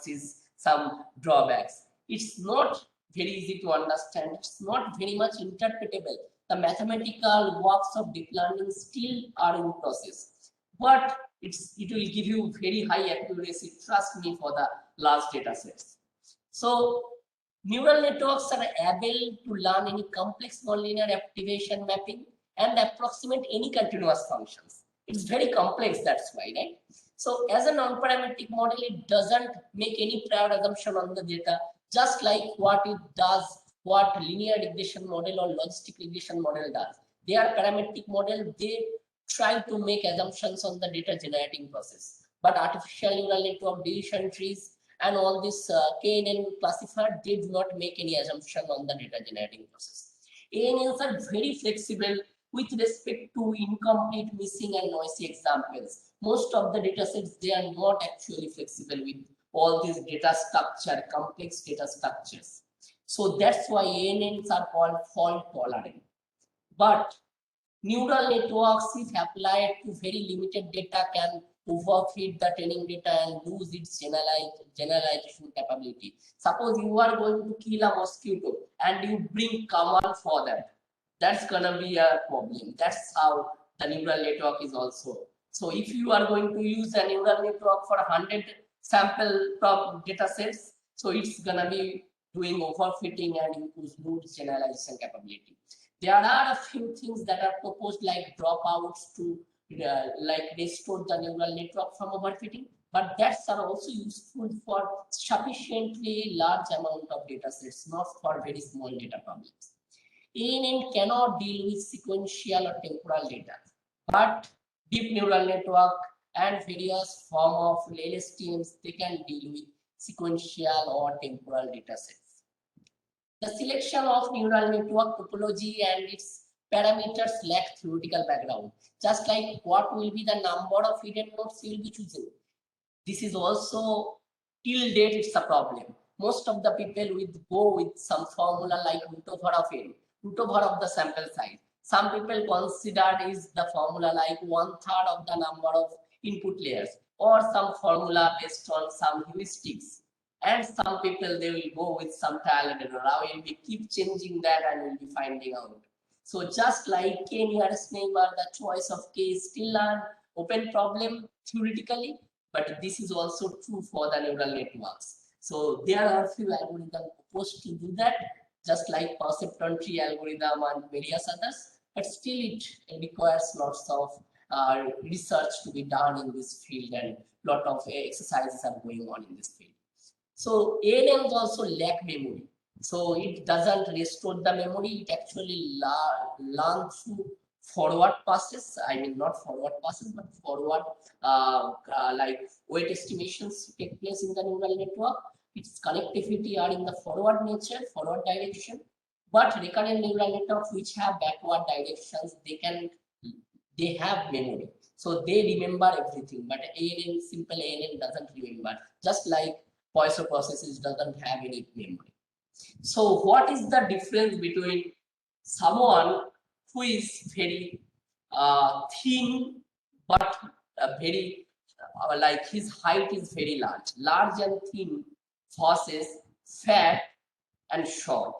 some drawbacks. It's not very easy to understand. It's not very much interpretable. The mathematical works of deep learning still are in process, but it will give you very high accuracy. Trust me, for the large data sets. So neural networks are able to learn any complex nonlinear activation mapping and approximate any continuous functions. It's very complex, that's why, right? So as a non-parametric model, it doesn't make any prior assumption on the data, just like what it does, what linear regression model or logistic regression model does. They are parametric model, they try to make assumptions on the data generating process. But artificial neural network, decision trees, and all this KNN classifier, they do not make any assumption on the data generating process. ANNs are very flexible with respect to incomplete, missing, and noisy examples. Most of the data sets, they are not actually flexible with all these data structure, complex data structures. So that's why ANNs are called fault tolerant. But Neural networks, if applied to very limited data, can overfeed the training data and lose its generalization capability. Suppose you are going to kill a mosquito and you bring command for that. That's gonna be a problem. That's how the neural network is also. So if you are going to use a neural network for 100 sample data sets, so it's gonna be doing overfitting and you lose generalization capability. There are a few things that are proposed like dropouts to like restore the neural network from overfitting, but that's are also useful for sufficiently large amount of data sets, not for very small data problems. ANN cannot deal with sequential or temporal data, but deep neural network and various form of LSTMs, they can deal with sequential or temporal data sets. The selection of neural network topology and its parameters lack theoretical background. Just like what will be the number of hidden nodes you will be choosing. This is also till date it's a problem. Most of the people will go with some formula like root over of n, root over of the sample size. Some people consider is the formula like 1/3 of the number of input layers, or some formula based on some heuristics. And some people, they will go with some trial and error. I will be keep changing that and will be finding out. So just like k nearest neighbor, the choice of k is still an open problem theoretically, but this is also true for the neural networks. So there are a few algorithms proposed to do that, just like perceptron tree algorithm and various others, but still it requires lots of research to be done in this field, and lot of exercises are going on in this field. So ANNs also lack memory. So it doesn't restore the memory, it actually learns through forward passes. I mean, not forward passes, but forward like weight estimations take place in the neural network. Its connectivity are in the forward nature, forward direction. But recurrent neural networks which have backward directions, they have memory. So they remember everything, but ANN, simple ANN doesn't remember. Just like Poisson processes doesn't have any memory. So what is the difference between someone who is very thin but very like his height is very large and thin versus fat and short?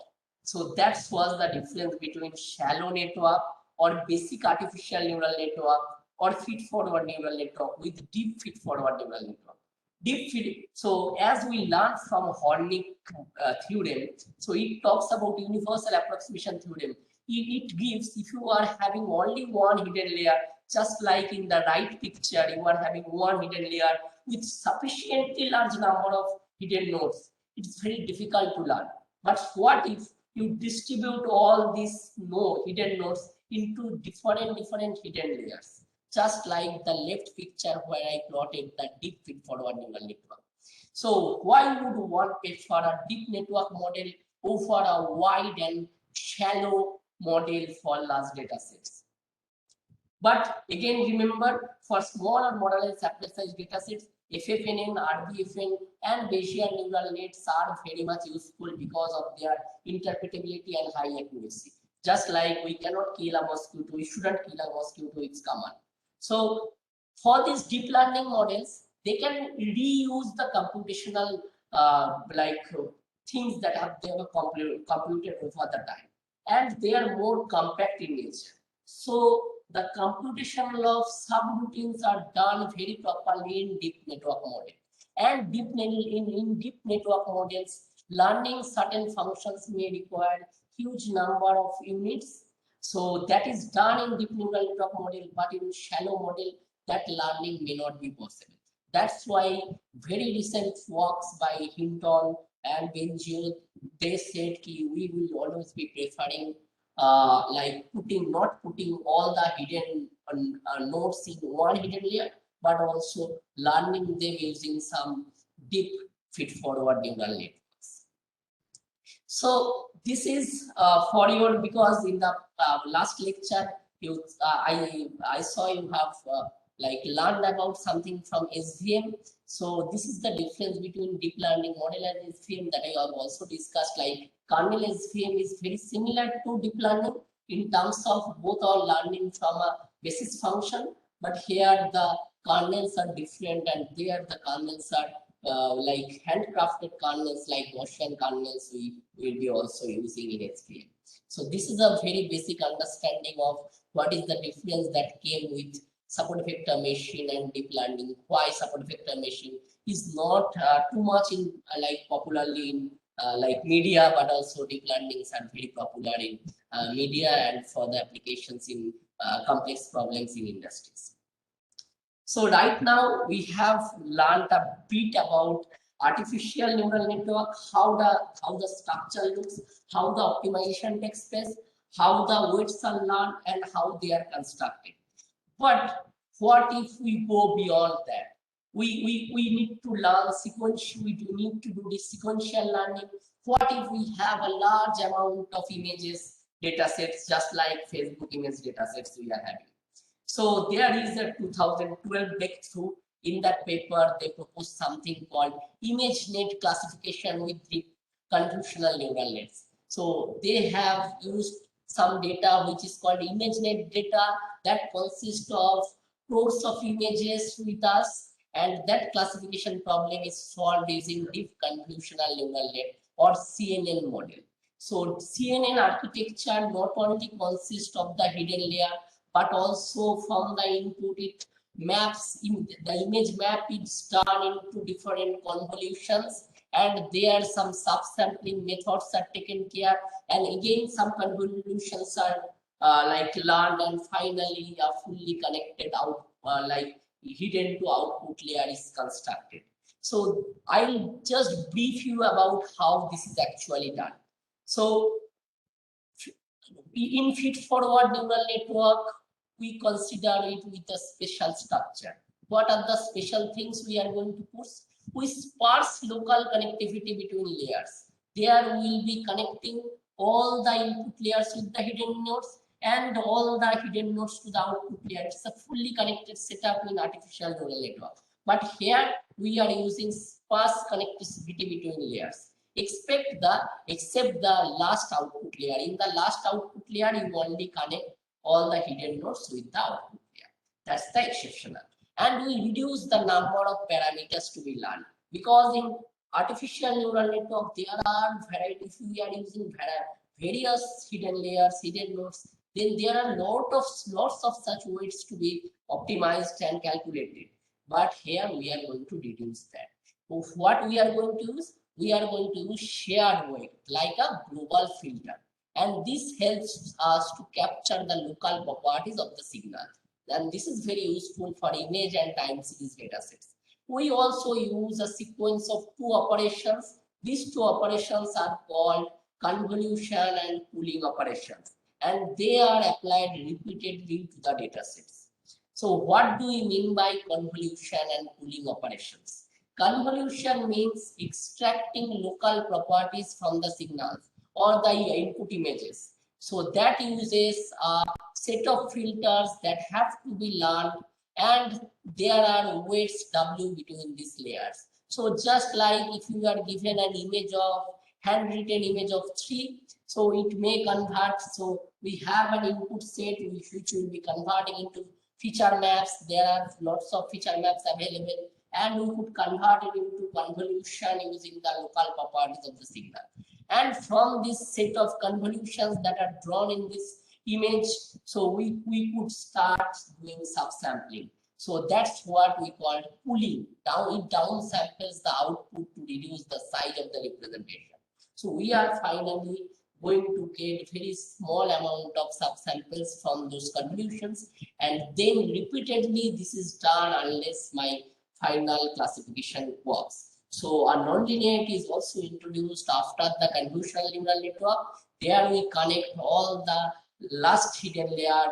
So that was the difference between shallow network or basic artificial neural network or feed-forward neural network with deep feed-forward neural network. Deep feed. So as we learned from Hornick theorem, so it talks about universal approximation theorem. It gives, if you are having only one hidden layer, just like in the right picture, you are having one hidden layer with sufficiently large number of hidden nodes. It's very difficult to learn. But what if you distribute all these hidden nodes into different hidden layers? Just like the left picture where I plotted the deep feed-forward neural network. So why would one prefer a deep network model over a wide and shallow model for large data sets? But again, remember, for small or moderate sample size data sets, FFNN, RBFN, and Bayesian neural nets are very much useful because of their interpretability and high accuracy. Just like we cannot kill a mosquito, we shouldn't kill a mosquito, it's common. So for these deep learning models, they can reuse the computational things that they have computed over the time, and they are more compact in nature. So the computation of subroutines are done very properly in deep network model. And in deep network models, learning certain functions may require huge number of units. So that is done in deep neural network model, but in shallow model, that learning may not be possible. That's why very recent works by Hinton and Bengio, they said we will always be preferring like not putting all the hidden nodes in one hidden layer, but also learning them using some deep feed-forward neural networks. So this is for your, because in the last lecture you I saw you have like learned about something from SVM. So this is the difference between deep learning model and SVM that I have also discussed. Like kernel SVM is very similar to deep learning, in terms of both are learning from a basis function, but here the kernels are different, and there the kernels are like handcrafted kernels, like Gaussian kernels we will be also using in SVM. So this is a very basic understanding of what is the difference that came with support vector machine and deep learning. Why support vector machine is not too much in like popularly in like media, but also deep learnings are very popular in media and for the applications in complex problems in industries. So right now we have learned a bit about artificial neural network, how the structure looks, how the optimization takes place, how the weights are learned, and how they are constructed. But what if we go beyond that? We need to learn sequential, we do need to do this sequential learning. What if we have a large amount of images, data sets, just like Facebook image data sets we are having? So there is a 2012 breakthrough. In that paper, they proposed something called ImageNet classification with deep convolutional neural nets. So they have used some data which is called ImageNet data that consists of crores of images with us, and that classification problem is solved using deep convolutional neural net or CNN model. So CNN architecture not only consists of the hidden layer, but also from the input it maps in the image map is done into different convolutions, and there some subsampling methods are taken care, and again some convolutions are like learned, and finally a fully connected out like hidden to output layer is constructed. So I'll just brief you about how this is actually done. So in feed-forward neural network, we consider it with a special structure. What are the special things we are going to push? We sparse local connectivity between layers. There we will be connecting all the input layers with the hidden nodes and all the hidden nodes to the output layer. It's a fully connected setup in artificial neural network. But here we are using sparse connectivity between layers. Except the last output layer. In the last output layer, you only connect all the hidden nodes with the output layer. That's the exceptional. And we reduce the number of parameters to be learned, because in artificial neural network there are varieties. We are using various hidden layers, hidden nodes. Then there are lots of such weights to be optimized and calculated. But here we are going to reduce that. So what we are going to use? We are going to use shared weight like a global filter, and this helps us to capture the local properties of the signal, and this is very useful for image and time series datasets. We also use a sequence of two operations. These two operations are called convolution and pooling operations, and they are applied repeatedly to the datasets. So what do we mean by convolution and pooling operations? Convolution means extracting local properties from the signals or the input images. So that uses a set of filters that have to be learned, and there are weights W between these layers. So just like if you are given an image of handwritten image of 3, so it may convert. So we have an input set which will be converting into feature maps. There are lots of feature maps available, and we could convert it into convolution using the local properties of the signal. And from this set of convolutions that are drawn in this image, so we could start doing subsampling. So that's what we call pooling. Now it downsamples the output to reduce the size of the representation. So we are finally going to get very small amount of subsamples from those convolutions, and then repeatedly this is done unless my final classification works. So a nonlinearity is also introduced after the convolutional neural network. There we connect all the last hidden layer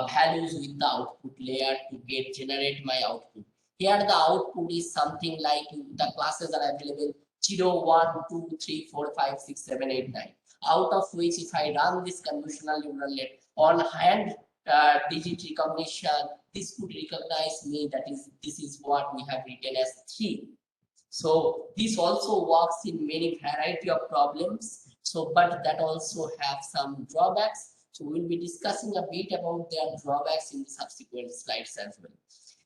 values with the output layer to generate my output. Here the output is something like the classes are available 0, 1, 2, 3, 4, 5, 6, 7, 8, 9. Out of which if I run this convolutional neural net on hand digit recognition, this could recognize me that this is what we have written as 3. So this also works in many variety of problems. So but that also have some drawbacks. So we will be discussing a bit about their drawbacks in the subsequent slides as well.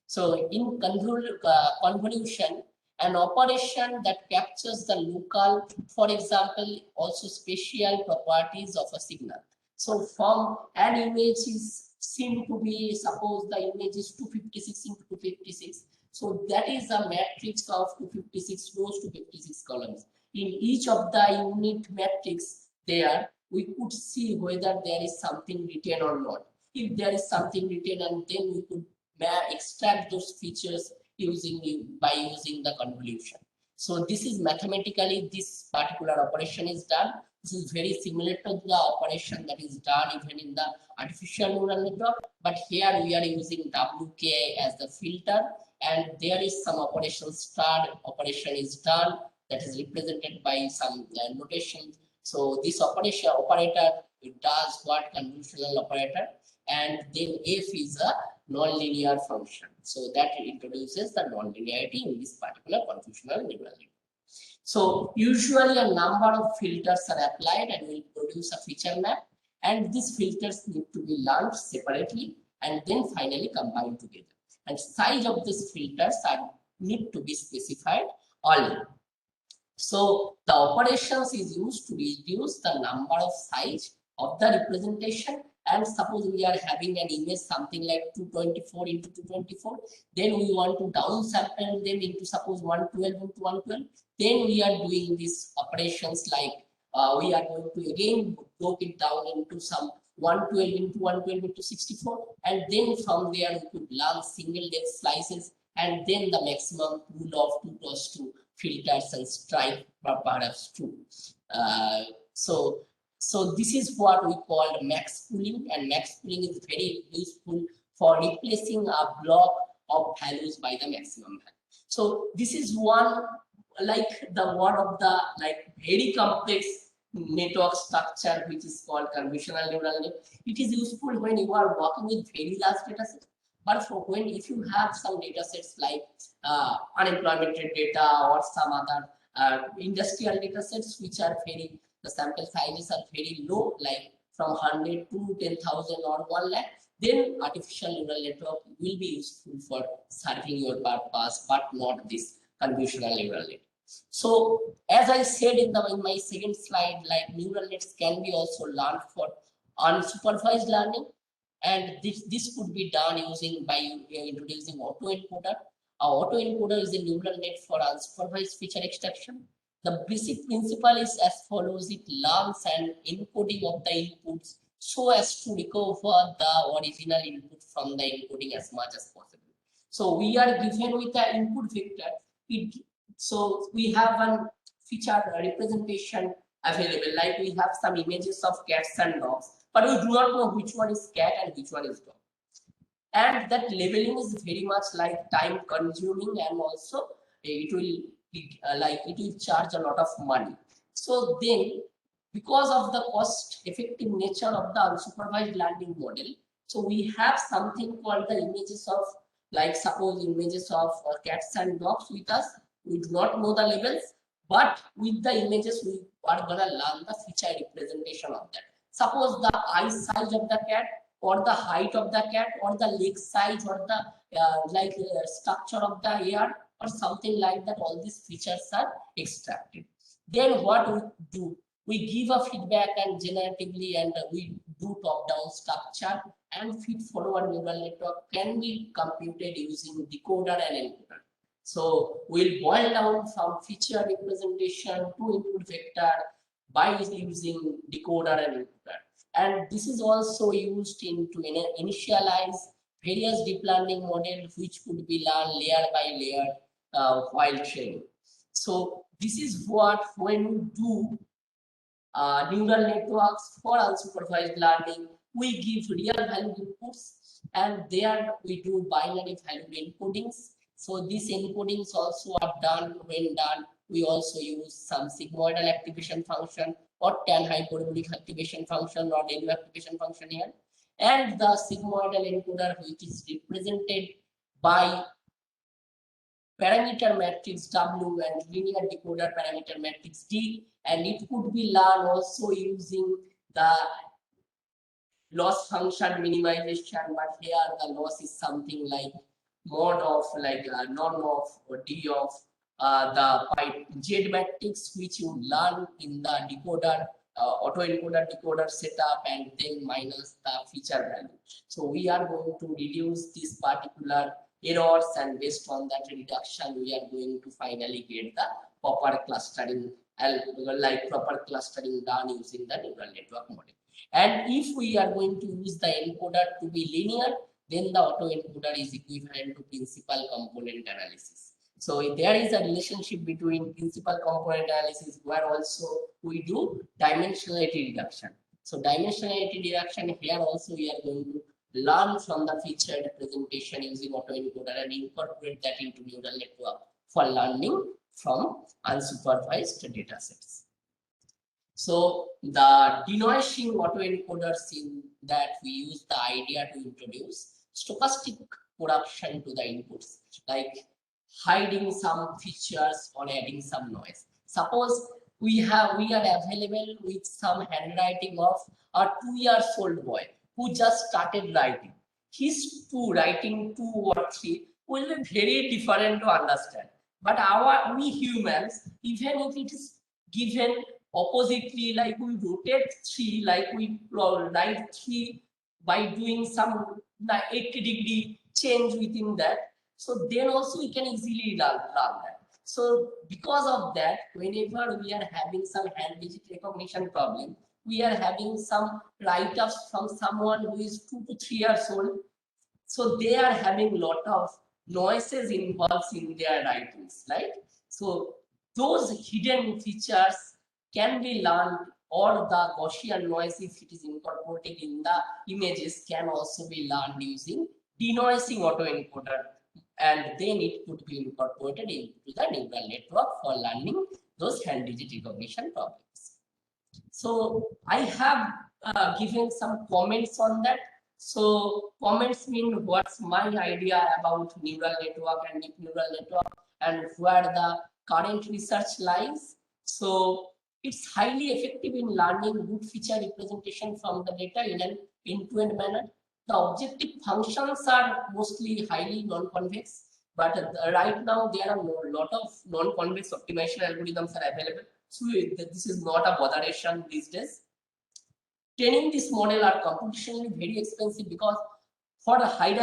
So in convolution, an operation that captures the local, for example, also spatial properties of a signal. So from an image is seen to be, suppose the image is 256 into 256. So that is a matrix of 256 rows, 256 columns. In each of the unit matrix there, we could see whether there is something written or not. If there is something written, and then we could extract those features by using the convolution. So this is mathematically, this particular operation is done. This is very similar to the operation that is done even in the artificial neural network, but here we are using WK as the filter, and there is some operation star operation is done that is represented by some notation. So this operator it does what convolutional operator, and then f is a non-linear function. So that introduces the non-linearity in this particular convolutional neural network. So usually a number of filters are applied and will produce a feature map, and these filters need to be learned separately and then finally combined together. And size of these filters need to be specified early. So the operations is used to reduce the number of size of the representation. And suppose we are having an image something like 224 into 224, then we want to downsample them into suppose 112 into 112. Then we are doing these operations like we are going to again broke it down into some 112 into 112 into 64, and then from there we could learn single depth slices, and then the maximum pool of 2 plus 2 filters and strike perhaps 2. So this is what we call max pooling, and max pooling is very useful for replacing a block of values by the maximum value. So this is one of the very complex network structure which is called convolutional neural net. It is useful when you are working with very large data sets, but for when if you have some data sets like unemployment rate data or some other industrial data sets which are very, the sample sizes are very low, like from 100 to 10,000 or 1 lakh, then artificial neural network will be useful for serving your purpose, but not this convolutional neural net. So as I said in my second slide, like neural nets can be also learned for unsupervised learning, and this could be done by introducing autoencoder. Autoencoder is a neural net for unsupervised feature extraction. The basic principle is as follows: it learns an encoding of the inputs so as to recover the original input from the encoding as much as possible. So we are given with the input vector. So we have one feature representation available, like we have some images of cats and dogs, but we do not know which one is cat and which one is dog. And that labeling is very much like time consuming, and also it will it will charge a lot of money. So then, because of the cost effective nature of the unsupervised learning model, so we have something called the images of, like suppose images of cats and dogs with us. We do not know the labels, but with the images we are gonna learn the feature representation of that. Suppose the eye size of the cat, or the height of the cat, or the leg size, or the structure of the ear, or something like that. All these features are extracted. Then what we do, we give a feedback and generatively, and we do top-down structure, and feed-forward neural network can be computed using decoder and encoder. So we'll boil down from feature representation to input vector by using decoder and encoder. And this is also used to initialize various deep learning models which could be learned layer by layer while training. So this is what, when we do neural networks for unsupervised learning, we give real value inputs, and there we do binary value encodings. So these encodings also are done. When done, we also use some sigmoidal activation function or tan hyperbolic activation function or LU activation function here, and the sigmoidal encoder which is represented by parameter matrix W and linear decoder parameter matrix D, and it could be learned also using the loss function minimization, but here the loss is something like mod of like norm of or d of the Z matrix which you learn in the decoder autoencoder decoder setup and then minus the feature value. So we are going to reduce this particular errors, and based on that reduction we are going to finally get the proper clustering like proper clustering done using the neural network model. And if we are going to use the encoder to be linear, then the autoencoder is equivalent to principal component analysis. So there is a relationship between principal component analysis where also we do dimensionality reduction. So dimensionality reduction here also we are going to learn from the feature representation using autoencoder and incorporate that into neural network for learning from unsupervised data sets. So the denoising autoencoders, in that we use the idea to introduce stochastic corruption to the inputs, like hiding some features or adding some noise. Suppose we are available with some handwriting of a 2-year-old boy who just started writing. His writing 2 or 3 will be very different to understand. But we humans, even if it is given oppositely, like we rotate 3, like we write 3 by doing some 80-degree change within that, so then also we can easily learn that. So because of that, whenever we are having some hand digit recognition problem, we are having some write-ups from someone who is 2 to 3 years old, so they are having lot of noises involved in their writings, right? So those hidden features can be learned, or the Gaussian noise, if it is incorporated in the images, can also be learned using denoising autoencoder, and then it could be incorporated into the neural network for learning those hand digit recognition problems. So I have given some comments on that. So comments mean what's my idea about neural network and deep neural network and where the current research lies. So it's highly effective in learning good feature representation from the data in an end-to-end manner. The objective functions are mostly highly non-convex, but right now there are a lot of non-convex optimization algorithms are available. So this is not a botheration these days. Training this model are computationally very expensive, because for a high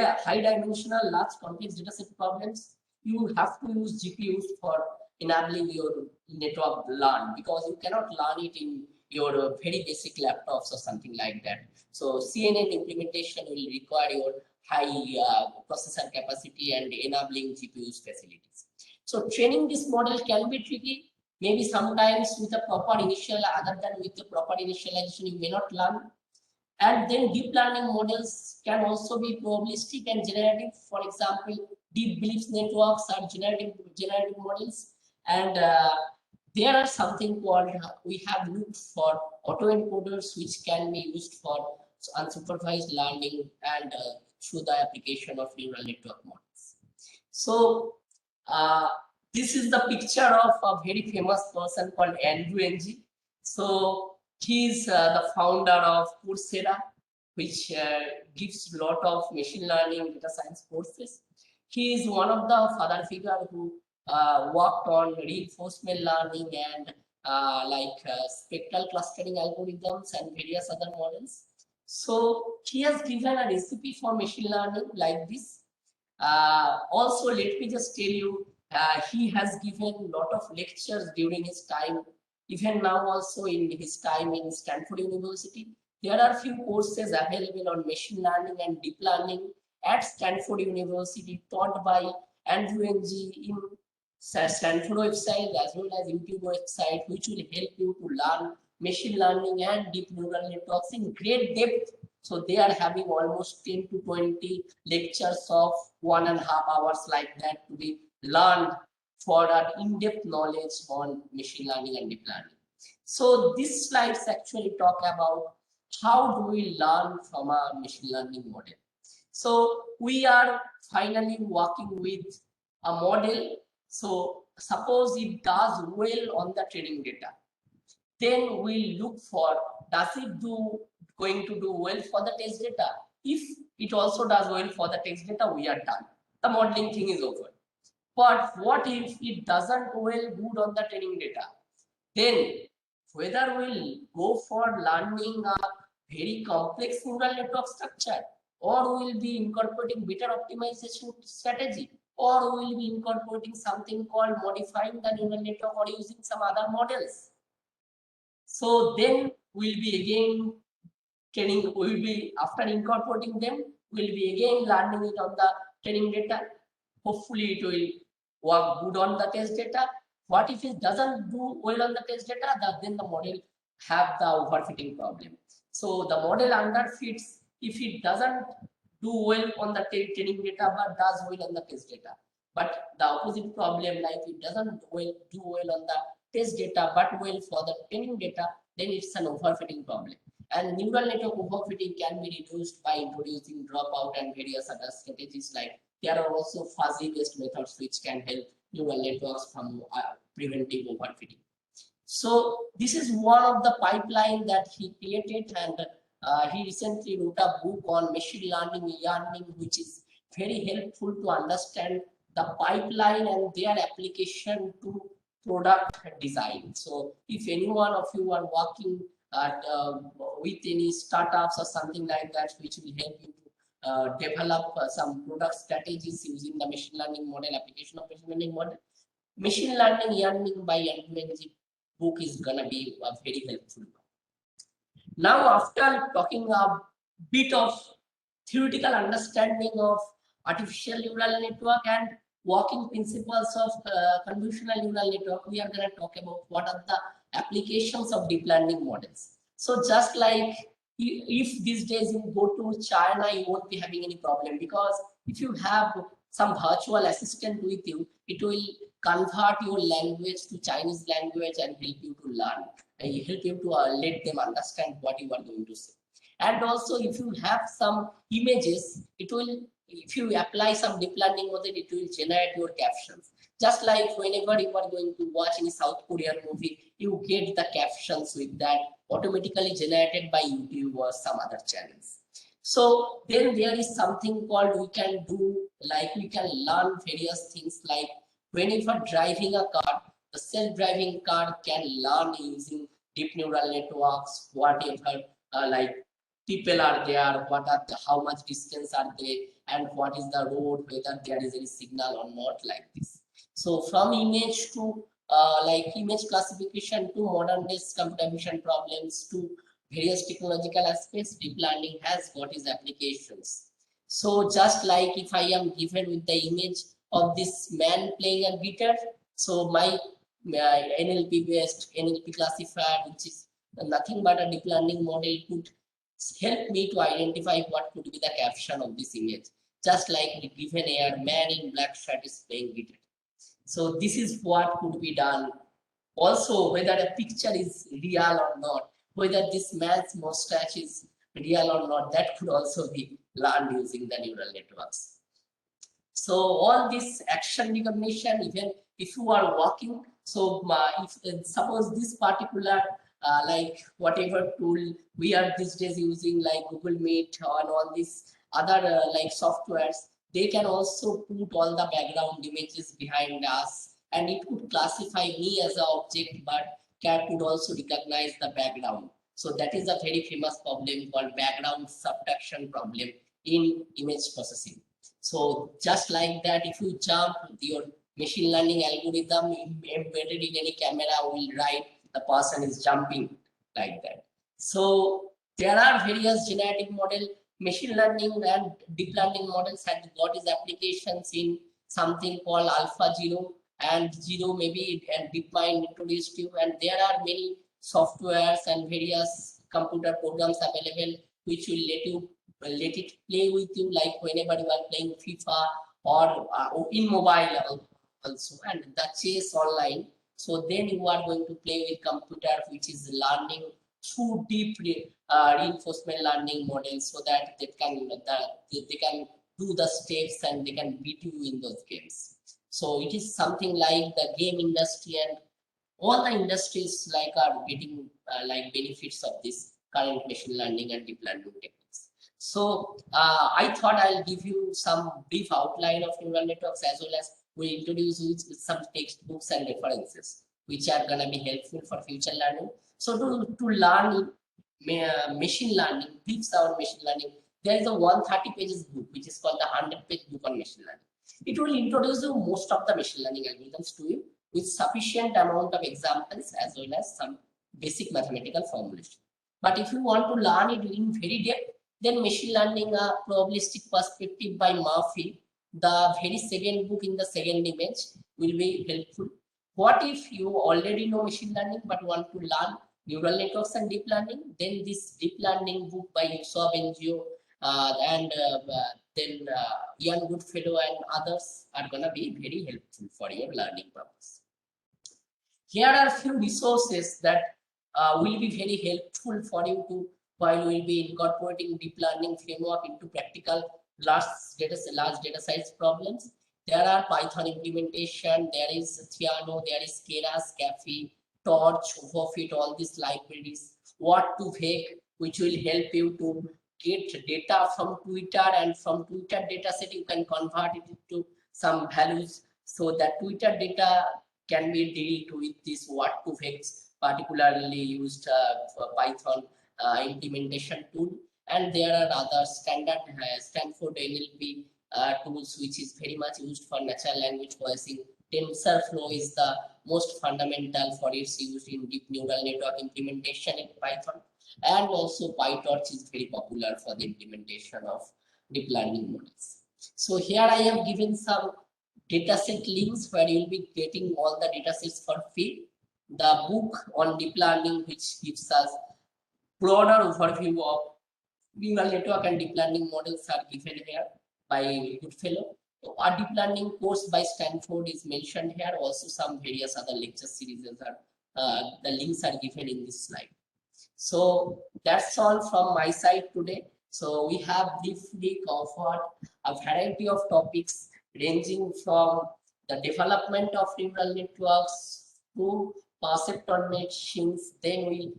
dimensional large complex dataset problems, you have to use GPUs for enabling your network learn, because you cannot learn it in your very basic laptops or something like that. So CNN implementation will require your high processor capacity and enabling GPUs facilities. So training this model can be tricky. Maybe sometimes with a proper initial, other than with the proper initialization, you may not learn. And then deep learning models can also be probabilistic and generative. For example, deep belief networks are generative models, and there are something called we have looked for autoencoders, which can be used for unsupervised learning and through the application of neural network models. So this is the picture of a very famous person called Andrew Ng. So he's the founder of Coursera, which gives a lot of machine learning data science courses. He is one of the father figures who worked on reinforcement learning and spectral clustering algorithms and various other models. So he has given a recipe for machine learning like this. Also, let me just tell you, he has given a lot of lectures during his time. Even now also in his time in Stanford University, there are few courses available on machine learning and deep learning at Stanford University taught by Andrew Ng in Stanford website as well as YouTube website, which will help you to learn machine learning and deep neural networks in great depth. So they are having almost 10 to 20 lectures of 1.5 hours like that to be learned for an in-depth knowledge on machine learning and deep learning. So these slides actually talk about how do we learn from a machine learning model. So we are finally working with a model. So suppose it does well on the training data, then we'll look for, does it going to do well for the test data? If it also does well for the test data, we are done. The modeling thing is over. But what if it doesn't well good on the training data? Then whether we'll go for learning a very complex neural network structure, or we'll be incorporating better optimization strategy, or we'll be incorporating something called modifying the neural network or using some other models. So then we'll be again training, we'll be after incorporating them, we'll be again learning it on the training data. Hopefully it will work good on the test data. What if it doesn't do well on the test data? Then the model have the overfitting problem. So the model underfits if it doesn't do well on the training data but does well on the test data. But the opposite problem, like it doesn't do well on the test data but well for the training data, then it's an overfitting problem. And neural network overfitting can be reduced by introducing dropout and various other strategies. Like there are also fuzzy based methods which can help neural networks from preventing overfitting. So this is one of the pipeline that he created, and he recently wrote a book on machine learning, which is very helpful to understand the pipeline and their application to product design. So if any one of you are working at, with any startups or something like that, which will help you to develop some product strategies using the machine learning model, application of machine learning model, machine learning by Andy book is gonna be a very helpful one. Now, after talking a bit of theoretical understanding of artificial neural network and working principles of convolutional neural network, we are going to talk about what are the applications of deep learning models. So just like if these days you go to China, you won't be having any problem, because if you have some virtual assistant with you, it will convert your language to Chinese language and help you to learn, and help you to let them understand what you are going to say. And also, if you have some images, it will, if you apply some deep learning model, it will generate your captions. Just like whenever you are going to watch any South Korean movie, you get the captions with that automatically generated by YouTube or some other channels. So then there is something called we can do, like we can learn various things, like whenever driving a car, the self-driving car can learn using deep neural networks, whatever, like people are there, what are the, how much distance are they, and what is the road, whether there is any signal or not, like this. So from image to like image classification to modern day computer vision problems to various technological aspects, deep learning has got its applications. So just like if I am given with the image of this man playing a guitar, so my NLP based NLP classifier, which is nothing but a deep learning model, could help me to identify what could be the caption of this image. Just like given a man in black shirt is playing guitar. So this is what could be done. Also, whether a picture is real or not, whether this man's mustache is real or not, that could also be learned using the neural networks. So all this action recognition, even if you are walking, so if suppose this particular like whatever tool we are these days using, like Google Meet and all these other like softwares, they can also put all the background images behind us, and it could classify me as an object, but cat could also recognize the background. So that is a very famous problem called background subtraction problem in image processing. So just like that, if you jump, your machine learning algorithm embedded in any camera will write the person is jumping, like that. So there are various genetic model, machine learning and deep learning models have got its applications in something called AlphaZero and Zero, maybe, and DeepMind introduced you, and there are many softwares and various computer programs available which will let it play with you, like whenever you are playing FIFA or in mobile also, and the chess online. So then you are going to play with computer which is learning through deep reinforcement learning models, so that they can do the steps and they can beat you in those games. So it is something like the game industry and all the industries like are getting like benefits of this current machine learning and deep learning techniques. So I thought I'll give you some brief outline of neural networks, as well as we introduce you with some textbooks and references which are going to be helpful for future learning. So to learn machine learning, brief sound machine learning, there is a 130 pages book which is called the 100-page book on machine learning. It will introduce you most of the machine learning algorithms to you with sufficient amount of examples as well as some basic mathematical formulation. But if you want to learn it in very depth, then machine learning, a probabilistic perspective by Murphy, the very second book in the second image, will be helpful. What if you already know machine learning but want to learn neural networks and deep learning? Then this deep learning book by Yusof Bengio and then Ian Goodfellow and others are going to be very helpful for your learning purpose. Here are a few resources that will be very helpful for you to while we will be incorporating deep learning framework into practical large data size problems. There are Python implementation, there is Theano, there is Keras, Caffe, Torch, Overfit, all these libraries. What2Vec, which will help you to get data from Twitter, and from Twitter dataset you can convert it into some values, so that Twitter data can be dealt with this What2Vec, particularly used for Python implementation tool. And there are other standard Stanford NLP tools which is very much used for natural language processing. TensorFlow is the most fundamental for its use in deep neural network implementation in Python. And also PyTorch is very popular for the implementation of deep learning models. So here I have given some dataset links where you will be getting all the datasets for free. The book on deep learning, which gives us broader overview of neural network and deep learning models, are given here by Goodfellow. So our deep learning course by Stanford is mentioned here. Also some various other lecture series are the links are given in this slide. So that's all from my side today. So we have briefly covered a variety of topics ranging from the development of neural networks to perceptron machines. Then we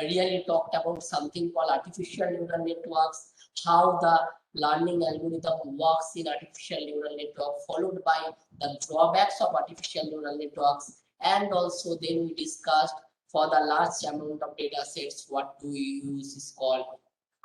really talked about something called artificial neural networks, how the learning algorithm works in artificial neural network, followed by the drawbacks of artificial neural networks, and also then we discussed for the large amount of data sets, what do we use is called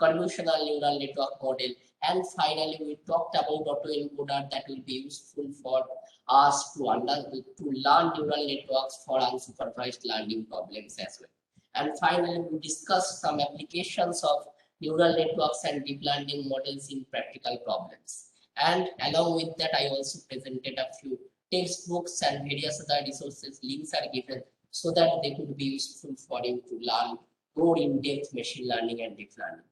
convolutional neural network model. And finally, we talked about autoencoder that will be useful for us to learn neural networks for unsupervised learning problems as well. And finally, we discussed some applications of neural networks and deep learning models in practical problems. And along with that, I also presented a few textbooks and various other resources. Links are given so that they could be useful for you to learn more in-depth machine learning and deep learning.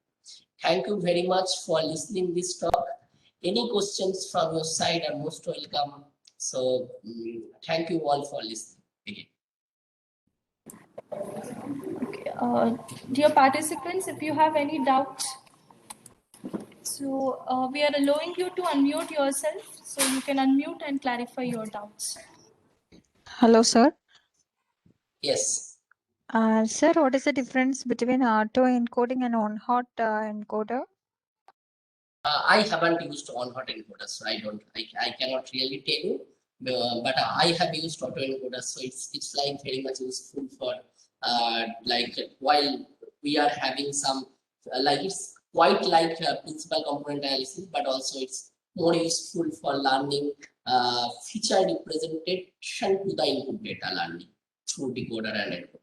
Thank you very much for listening this talk. Any questions from your side are most welcome. So thank you all for listening again. Dear participants, if you have any doubts, so we are allowing you to unmute yourself, so you can unmute and clarify your doubts. Hello, sir. Yes. Sir, what is the difference between auto-encoding and on-hot encoder? I haven't used on-hot encoders, so I cannot really tell you. But I have used autoencoders, so it's like very much useful for like while we are having some like it's quite like principal component analysis, but also it's more useful for learning feature representation to the input data learning through decoder and encoder.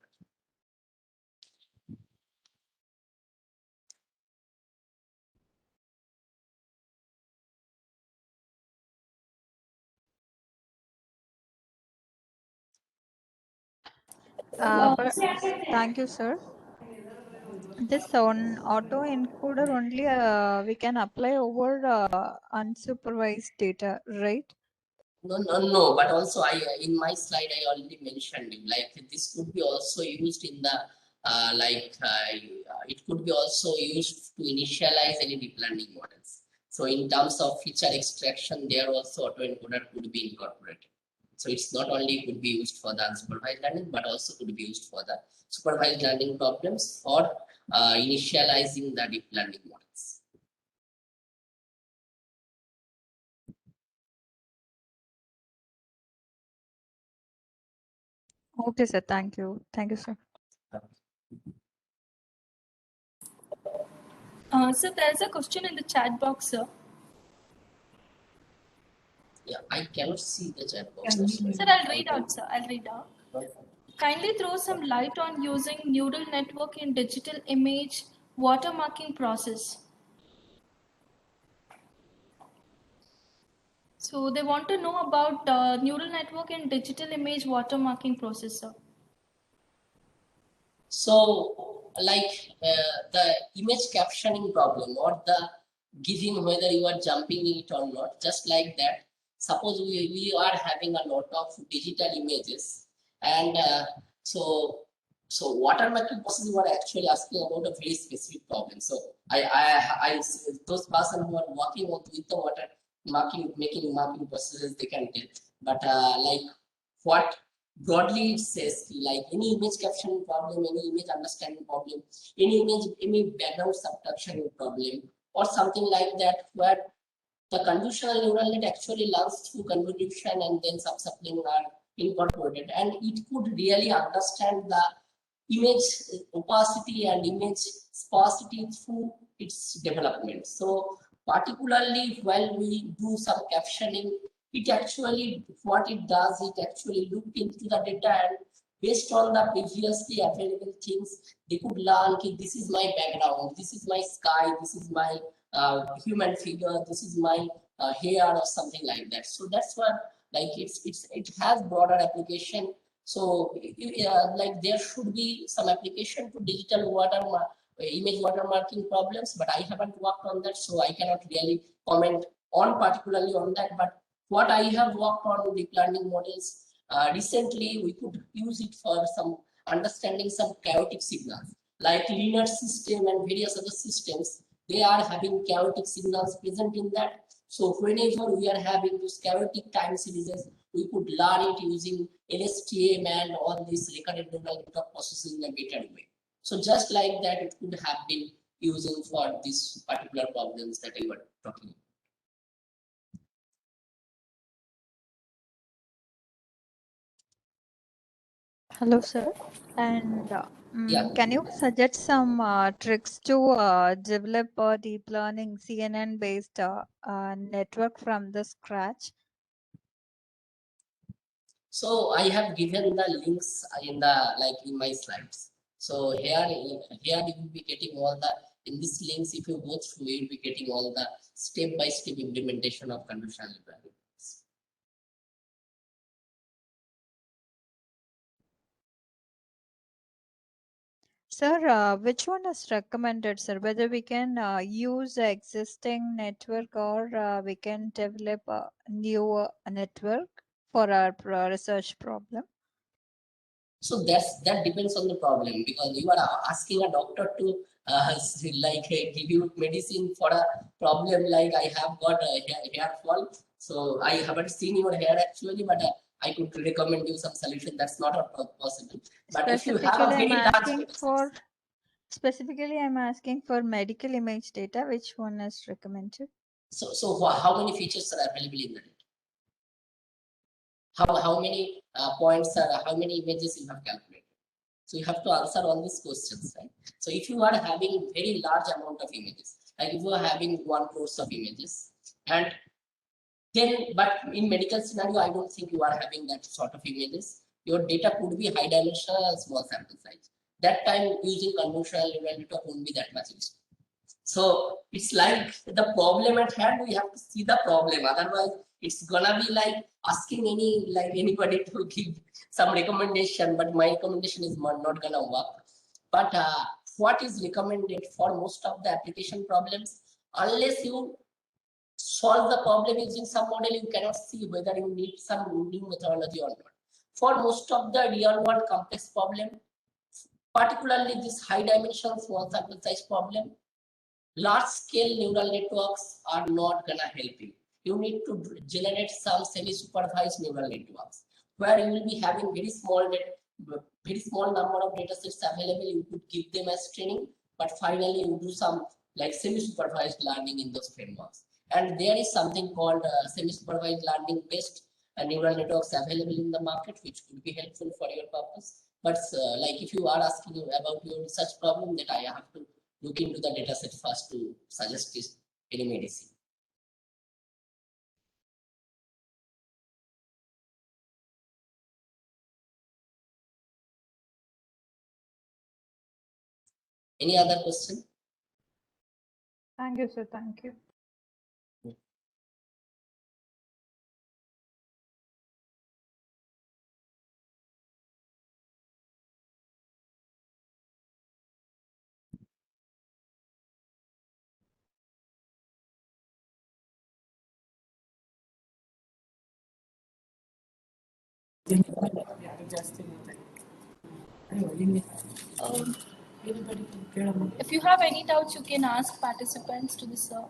Thank you, sir. This on auto-encoder only we can apply over unsupervised data, right? No. But also in my slide I already mentioned like this could be also used in the it could be also used to initialize any deep learning models. So in terms of feature extraction, there also autoencoder could be incorporated. So it's not only could be used for the unsupervised learning, but also could be used for the supervised learning problems or initializing the deep learning models. Okay, sir. Thank you. Thank you, sir. So there's a question in the chat box, sir. Yeah, I cannot see the chat box. Can we- Sir, I'll read out, sir. I'll read out. Kindly throw some light on using neural network in digital image watermarking process. So they want to know about neural network in digital image watermarking process, sir. So, like the image captioning problem or the giving whether you are jumping it or not, just like that. Suppose we are having a lot of digital images, and so watermarking process were actually asking about a very specific problem. So I those person who are working with the watermarking marking processes, they can tell. But like what broadly it says, like any image caption problem, any image understanding problem, any background subtraction problem, or something like that, where the convolutional neural net actually learns through convolution and then subsampling are incorporated, and it could really understand the image opacity and image sparsity through its development. So particularly while we do some captioning, it actually, what it does, it actually looked into the data, and based on the previously available things, they could learn, okay, this is my background, this is my sky, this is my human figure, this is my hair or something like that. So that's what, like, it has broader application. So like there should be some application to digital image watermarking problems, but I haven't worked on that, so I cannot really comment on particularly on that. But what I have worked on deep learning models recently, we could use it for some understanding some chaotic signals, like linear system and various other systems. They are having chaotic signals present in that. So whenever we are having those chaotic time series, we could learn it using LSTM and all these recurrent neural network processes in a better way. So just like that, it could have been using for these particular problems that we were talking about. Hello, sir. And Yeah. can you suggest some tricks to develop a deep learning CNN based network from the scratch? So I have given the links in the in my slides. So here you will be getting all the, in these links, if you go through, you'll be getting all the step-by-step implementation of convolutional neural networks. Sir, which one is recommended, sir? Whether we can use the existing network or we can develop a new network for our research problem? So that depends on the problem, because you are asking a doctor to give you medicine for a problem, like I have got a hair fall. So I haven't seen your hair actually, but I could recommend you some solution. That's not possible. But if you have a Specifically, I'm very large asking for medical image data. Which one is recommended? So how many features are available in the data? How many points are, how many images you have calculated? So you have to answer all these questions, right? So if you are having very large amount of images, like if you are having 1 crore of images, and then, but in medical scenario, I don't think you are having that sort of images. Your data could be high dimensional and small sample size. That time using convolutional neural network won't be that much useful. So it's like the problem at hand, we have to see the problem. Otherwise, it's gonna be like asking anybody to give some recommendation, but my recommendation is not gonna work. But what is recommended for most of the application problems, unless you solve the problem using some model, you cannot see whether you need some new methodology or not. For most of the real world complex problem, particularly this high dimensional small sample size problem, large scale neural networks are not gonna help you. you need to generate some semi-supervised neural networks where you will be having very small number of data sets available. You could give them as training, but finally you do some like semi-supervised learning in those frameworks. And there is something called semi-supervised learning based neural networks available in the market, which could be helpful for your purpose. But like if you are asking about your research problem, that I have to look into the data set first to suggest this any medicine. Any other question? Thank you, sir. Thank you. If you have any doubts, you can ask participants to the sir.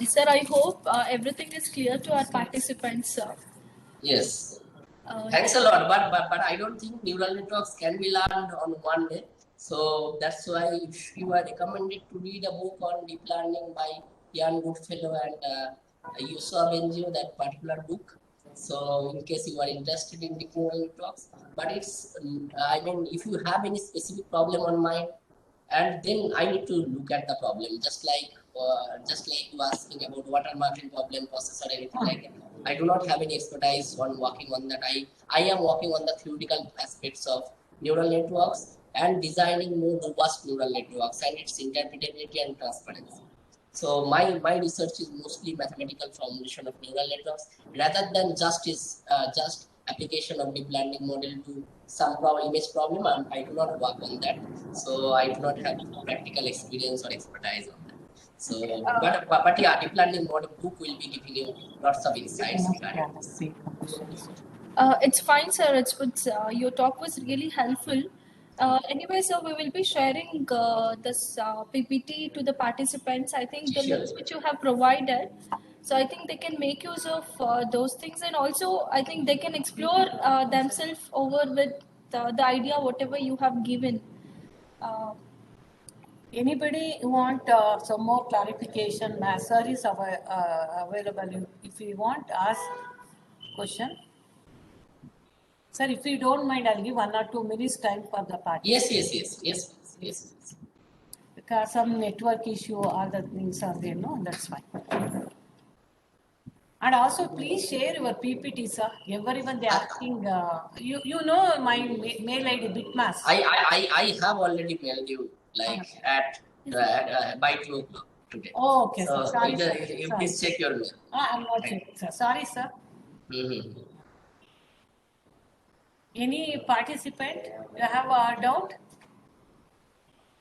Sir, I hope everything is clear to our participants, sir. Yes. Uh, Thanks a lot, but I don't think neural networks can be learned on one day. So that's why if you are recommended to read a book on deep learning by Ian Goodfellow and Yoshua Bengio, that particular book. So in case you are interested in deep neural networks, but it's I mean, if you have any specific problem on mind, and then I need to look at the problem, just like you asking about watermarking problem, process or anything like that. I do not have any expertise on working on that. I am working on the theoretical aspects of neural networks and designing more robust neural networks and its interpretability and transparency. So my research is mostly mathematical formulation of neural networks rather than just application of deep learning model to some image problem. I do not work on that. So I do not have practical experience or expertise on that. So, but yeah, deep learning model book will be giving you lots of insights regarding this. it's fine, sir. It's your talk was really helpful. Anyway, sir, we will be sharing this PPT to the participants. I think the Sure. links which you have provided. So I think they can make use of those things, and also I think they can explore themselves over with the idea whatever you have given. Anybody want some more clarification? Sir is available. If you want, ask question. Sir, if you don't mind, I'll give 1 or 2 minutes time for the party. Yes. Because some network issue, other things are there, no? That's fine. And also, please share your PPT, sir. Everyone they asking, you know my mail ID Bitmass. I have already mailed you like at by 2 o'clock today. Oh, okay, So sir. Sorry, sir. you Sorry. please check your mail. I'm not checking, sir. Sorry, sir. Any participant you have a doubt?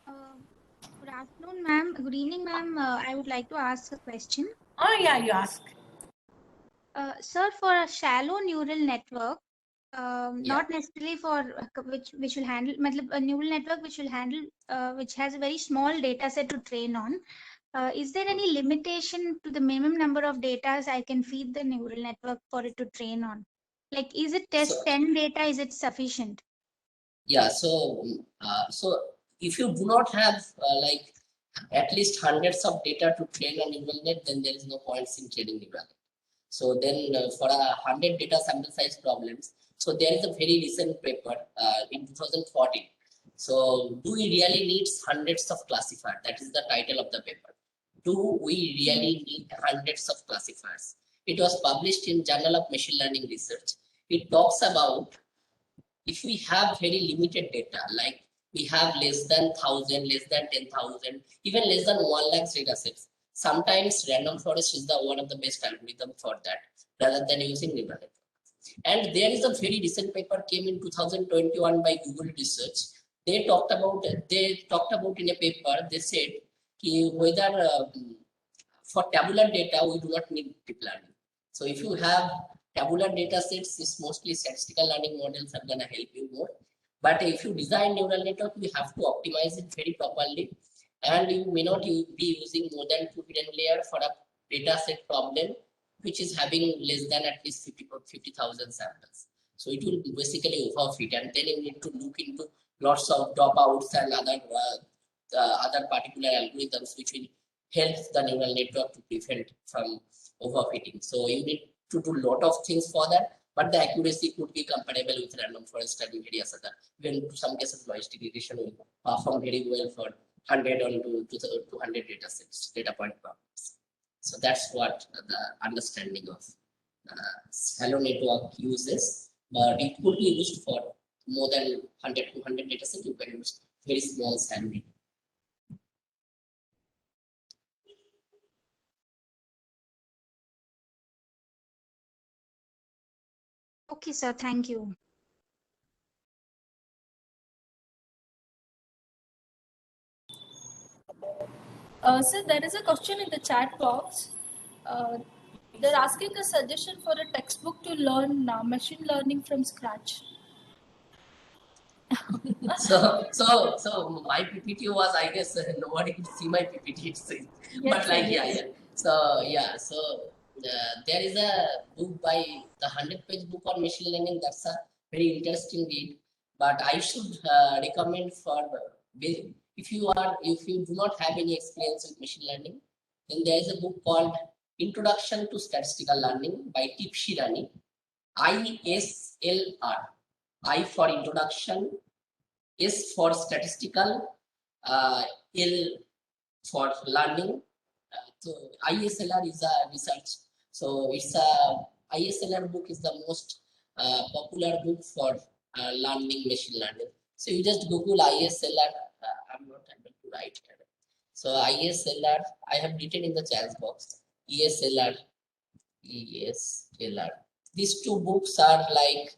Good afternoon, ma'am. Good evening, ma'am. I would like to ask a question. Yeah, you ask. Sir, for a shallow neural network, not necessarily for which will handle a neural network which will handle which has a very small data set to train on. Is there any limitation to the minimum number of data I can feed the neural network for it to train on? Like, is it test 10 data? Is it sufficient? Yeah. So if you do not have like at least hundreds of data to train a neural net, then there is no point in training neural net. So then for 100 data sample size problems, so there is a very recent paper in 2014. So do we really need hundreds of classifiers? That is the title of the paper. Do we really need hundreds of classifiers? It was published in Journal of Machine Learning Research. It talks about if we have very limited data, like we have less than 1,000, less than 10,000, even less than 1 lakh data sets. Sometimes random forest is the one of the best algorithm for that, rather than using neural network. And there is a very recent paper came in 2021 by Google Research. They talked about in a paper. They said whether for tabular data we do not need deep learning. So if you have tabular data sets is mostly statistical learning models are gonna help you more. But if you design neural network, you have to optimize it very properly, and you may not be using more than 2 hidden layers for a data set problem, which is having less than at least 50,000 samples. So it will basically overfit, and then you need to look into lots of dropouts and other particular algorithms which will help the neural network to prevent from overfitting. So you need to do a lot of things for that, but the accuracy could be comparable with random forest and various other. Even in some cases, logistic regression will perform very well for 100 or 200 data sets, data point problems. So that's what the understanding of shallow network uses, but it could be used for more than 100 to 200 data sets. You can use very small sampling. Okay, sir. Thank you. Sir, there is a question in the chat box. They're asking a suggestion for a textbook to learn machine learning from scratch. So my PPT was, I guess, nobody could see my PPT, but sir, like, yes. yeah. So there is a book by the 100-page book on machine learning. That's a very interesting read, but I should recommend for if you do not have any experience with machine learning, then there is a book called Introduction to Statistical Learning by Tipshi Rani, ISLR. I for introduction, S for statistical, L for learning. So ISLR is a research. So it's a ISLR book is the most popular book for learning machine learning. So you just Google ISLR. I'm not able to write here. So ISLR, I have written in the chat box. ESLR. These two books are like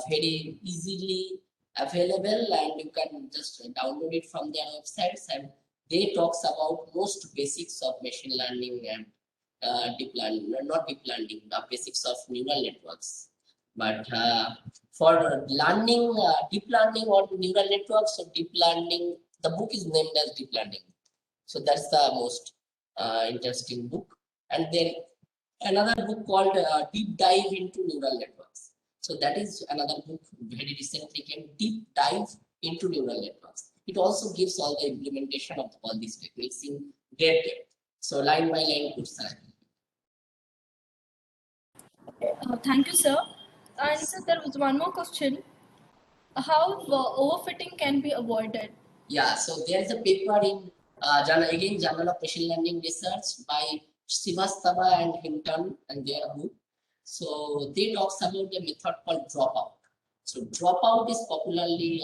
very easily available, and you can just download it from their websites, and they talks about most basics of machine learning and deep learning, not deep learning, the basics of neural networks. But for learning, deep learning or neural networks, so deep learning, the book is named as Deep Learning. So that's the most interesting book. And then another book called Deep Dive into Neural Networks. So that is another book very recently came, Deep Dive into Neural Networks. It also gives all the implementation of all these techniques in great depth. So line by line could start. Thank you, sir. And sir, there was one more question. How overfitting can be avoided? Yeah, so there is a paper in Journal of Machine Learning Research by Srivastava and Hinton and their group. So they talks about a method called dropout. So dropout is popularly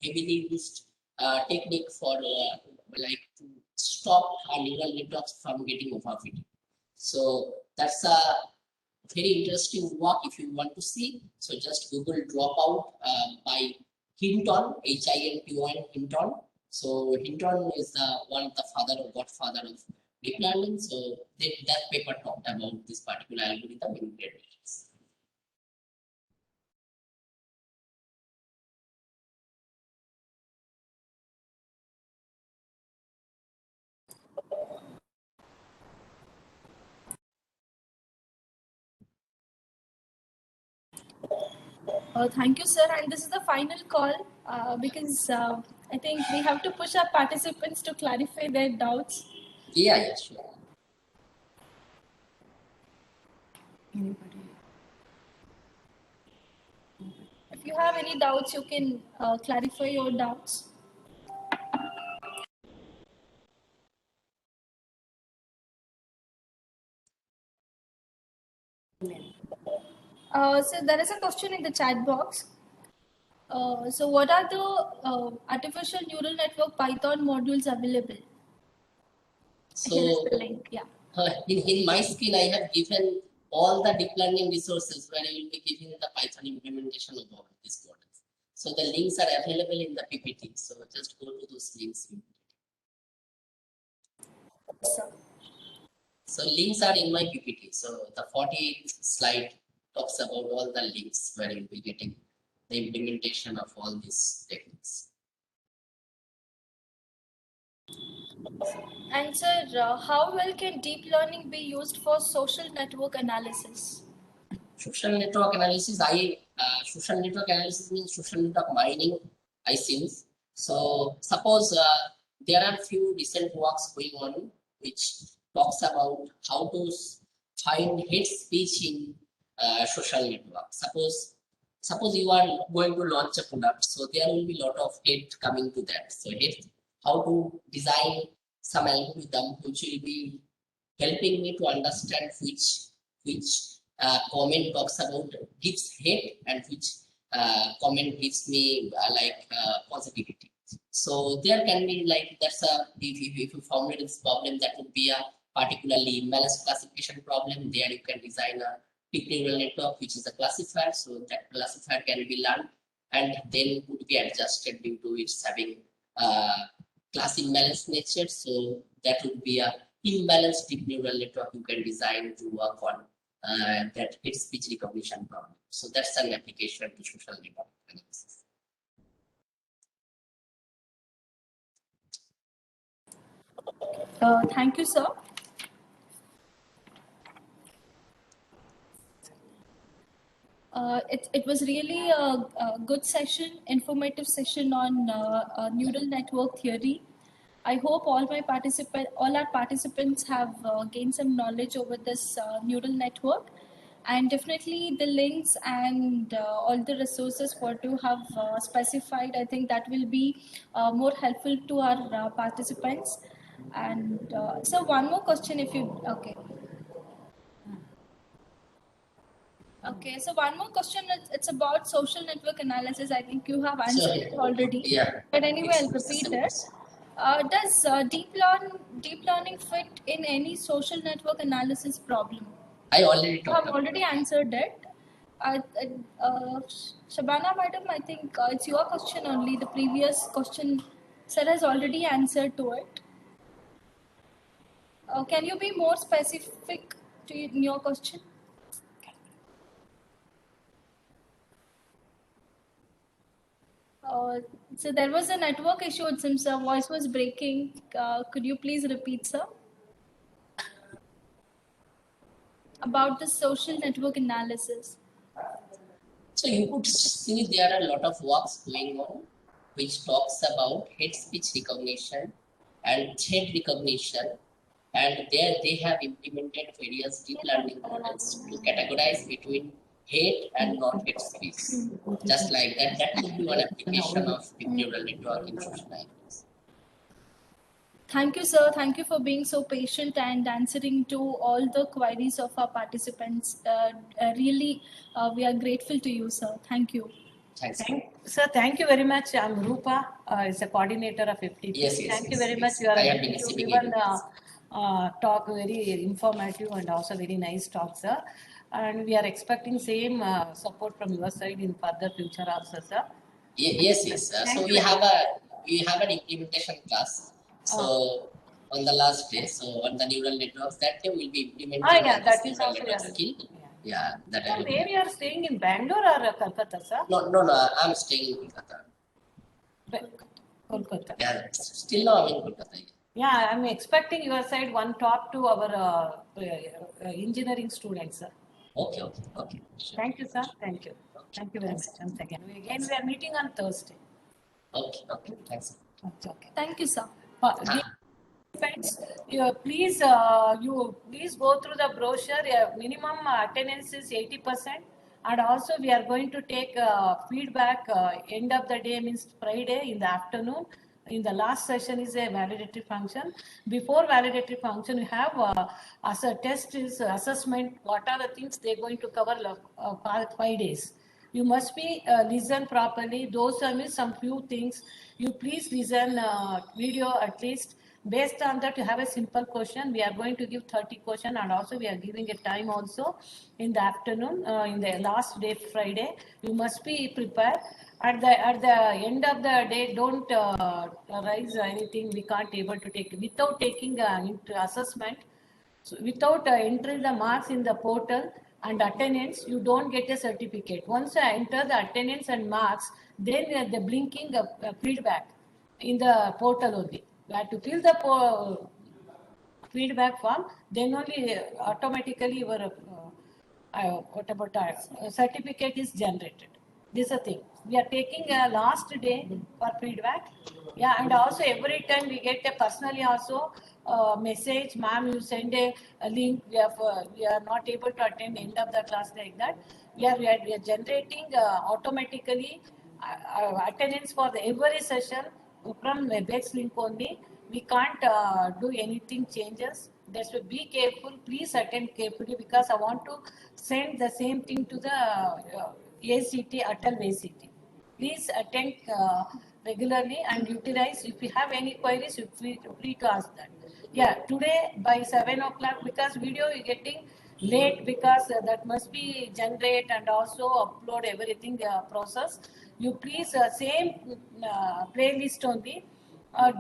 heavily used technique for like to stop neural networks from getting overfitting. So that's a very interesting work if you want to see. So just Google dropout by Hinton, Hinton, Hinton. So Hinton is one of the godfather of deep learning. So that paper talked about this particular algorithm in great details. Thank you, sir. And this is the final call because I think we have to push our participants to clarify their doubts. Yeah, sure. Anybody? If you have any doubts, you can clarify your doubts. So there is a question in the chat box. So what are the artificial neural network Python modules available? So Here is the link. Yeah. in my screen, I have given all the deep learning resources where I will be giving the Python implementation of all these models. So the links are available in the PPT. So just go to those links. So links are in my PPT. So the 48th slide talks about all the links where you'll be getting the implementation of all these techniques. And sir, how well can deep learning be used for social network analysis? Social network analysis, social network analysis means social network mining, I think. So suppose there are few recent works going on which talks about how to find hate speech in social network. Suppose you are going to launch a product, so there will be a lot of hate coming to that. So how to design some algorithm which will be helping me to understand which comment talks about gives hate and which comment gives me positivity. So there can be like that's a if you formulate this problem, that would be a particularly imbalanced classification problem. There you can design a deep neural network which is a classifier. So that classifier can be learned and then would be adjusted due to its having class imbalance nature. So that would be a imbalanced deep neural network you can design to work on that hate speech recognition problem. So that's an application to social network analysis. Thank you, sir. It was really a good session, informative session on neural network theory. I hope all our participants have gained some knowledge over this neural network, and definitely the links and all the resources what you have specified. I think that will be more helpful to our participants. And so one more question, if you okay. Okay, so one more question. It's about social network analysis. I think you have answered it already. Yeah. But anyway, I'll repeat it. Does deep learning fit in any social network analysis problem? I already You talked have about already answered it. Shabana madam, I think it's your question only. The previous question, sir has already answered to it. Can you be more specific in your question? So there was a network issue, it seems sir. Voice was breaking. Could you please repeat, sir? About the social network analysis. So you could see there are a lot of works going on which talks about hate speech recognition and threat recognition, and there they have implemented various deep learning models to categorize between hate and not hate speech. Just like that, that could be one application of deep neural network in social analysis. Thank you, sir. Thank you for being so patient and answering to all the queries of our participants. Really, we are grateful to you, sir. Thank you. Thanks. Sir, thank you very much. I'm Rupa, is a coordinator of FTP. Yes, Thank you yes, very yes. much. You are I have been you receiving given emails. talk very informative and also very nice talk, sir. And we are expecting same support from your side in further future also, sir. Yes, yes. So we have an implementation class. So on the last day, so on the neural networks, that day we'll be implementing yeah, all that this is neural also network yes. skill. Yeah, that So I will where be. you are staying in Bangalore or Kolkata, sir? No, I'm staying in Kolkata. Kolkata. Yeah, still now I'm in Kolkata. Yeah, I'm expecting your side one talk to our engineering students, sir. Okay. Sure. Thank you, sir. Thank you. Thank you very much once again. We are meeting on Thursday. Okay. Thanks. Okay. Thank you, sir. Friends, please go through the brochure. Minimum attendance is 80%, and also we are going to take feedback. End of the day means Friday in the afternoon. In the last session is a validatory function. Before validatory function, we have as a test is assessment. What are the things they're going to cover 5 days? You must be listen properly. Those are some few things. You please listen video at least. Based on that, you have a simple question. We are going to give 30 question, and also we are giving a time also in the afternoon, in the last day, Friday. You must be prepared. At the end of the day, don't raise anything we can't able to take without taking into assessment. So without entering the marks in the portal, and attendance, you don't get a certificate. Once you enter the attendance and marks, then the blinking feedback in the portal only. You have to fill the feedback form, then only automatically your certificate is generated. This is a thing. We are taking a last day for feedback. Yeah, and also every time we get a personally also message, ma'am, you send a link. We are not able to attend end of the class like that. We are generating automatically attendance for the every session from WebEx link only. We can't do anything changes. That's why be careful. Please attend carefully because I want to send the same thing to the ACT, Atal ACT. Please attend regularly and utilize. If you have any queries, you free to ask that. Yeah, today by 7 o'clock, because video is getting late because that must be generate and also upload everything process. You please same playlist only.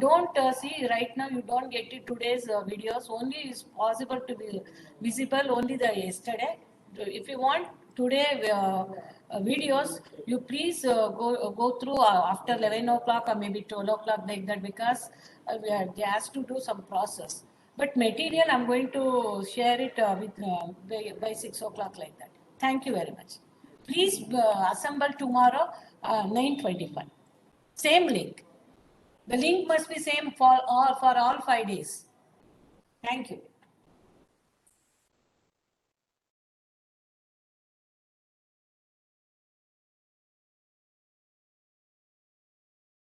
Don't see right now, you don't get it today's videos. Only is possible to be visible only the yesterday. If you want today videos, you please go through after 11 o'clock or maybe 12 o'clock like that, because they has to do some process. But material I'm going to share it by 6 o'clock like that. Thank you very much. Please assemble tomorrow 9:25. Same link. The link must be same for all 5 days. Thank you.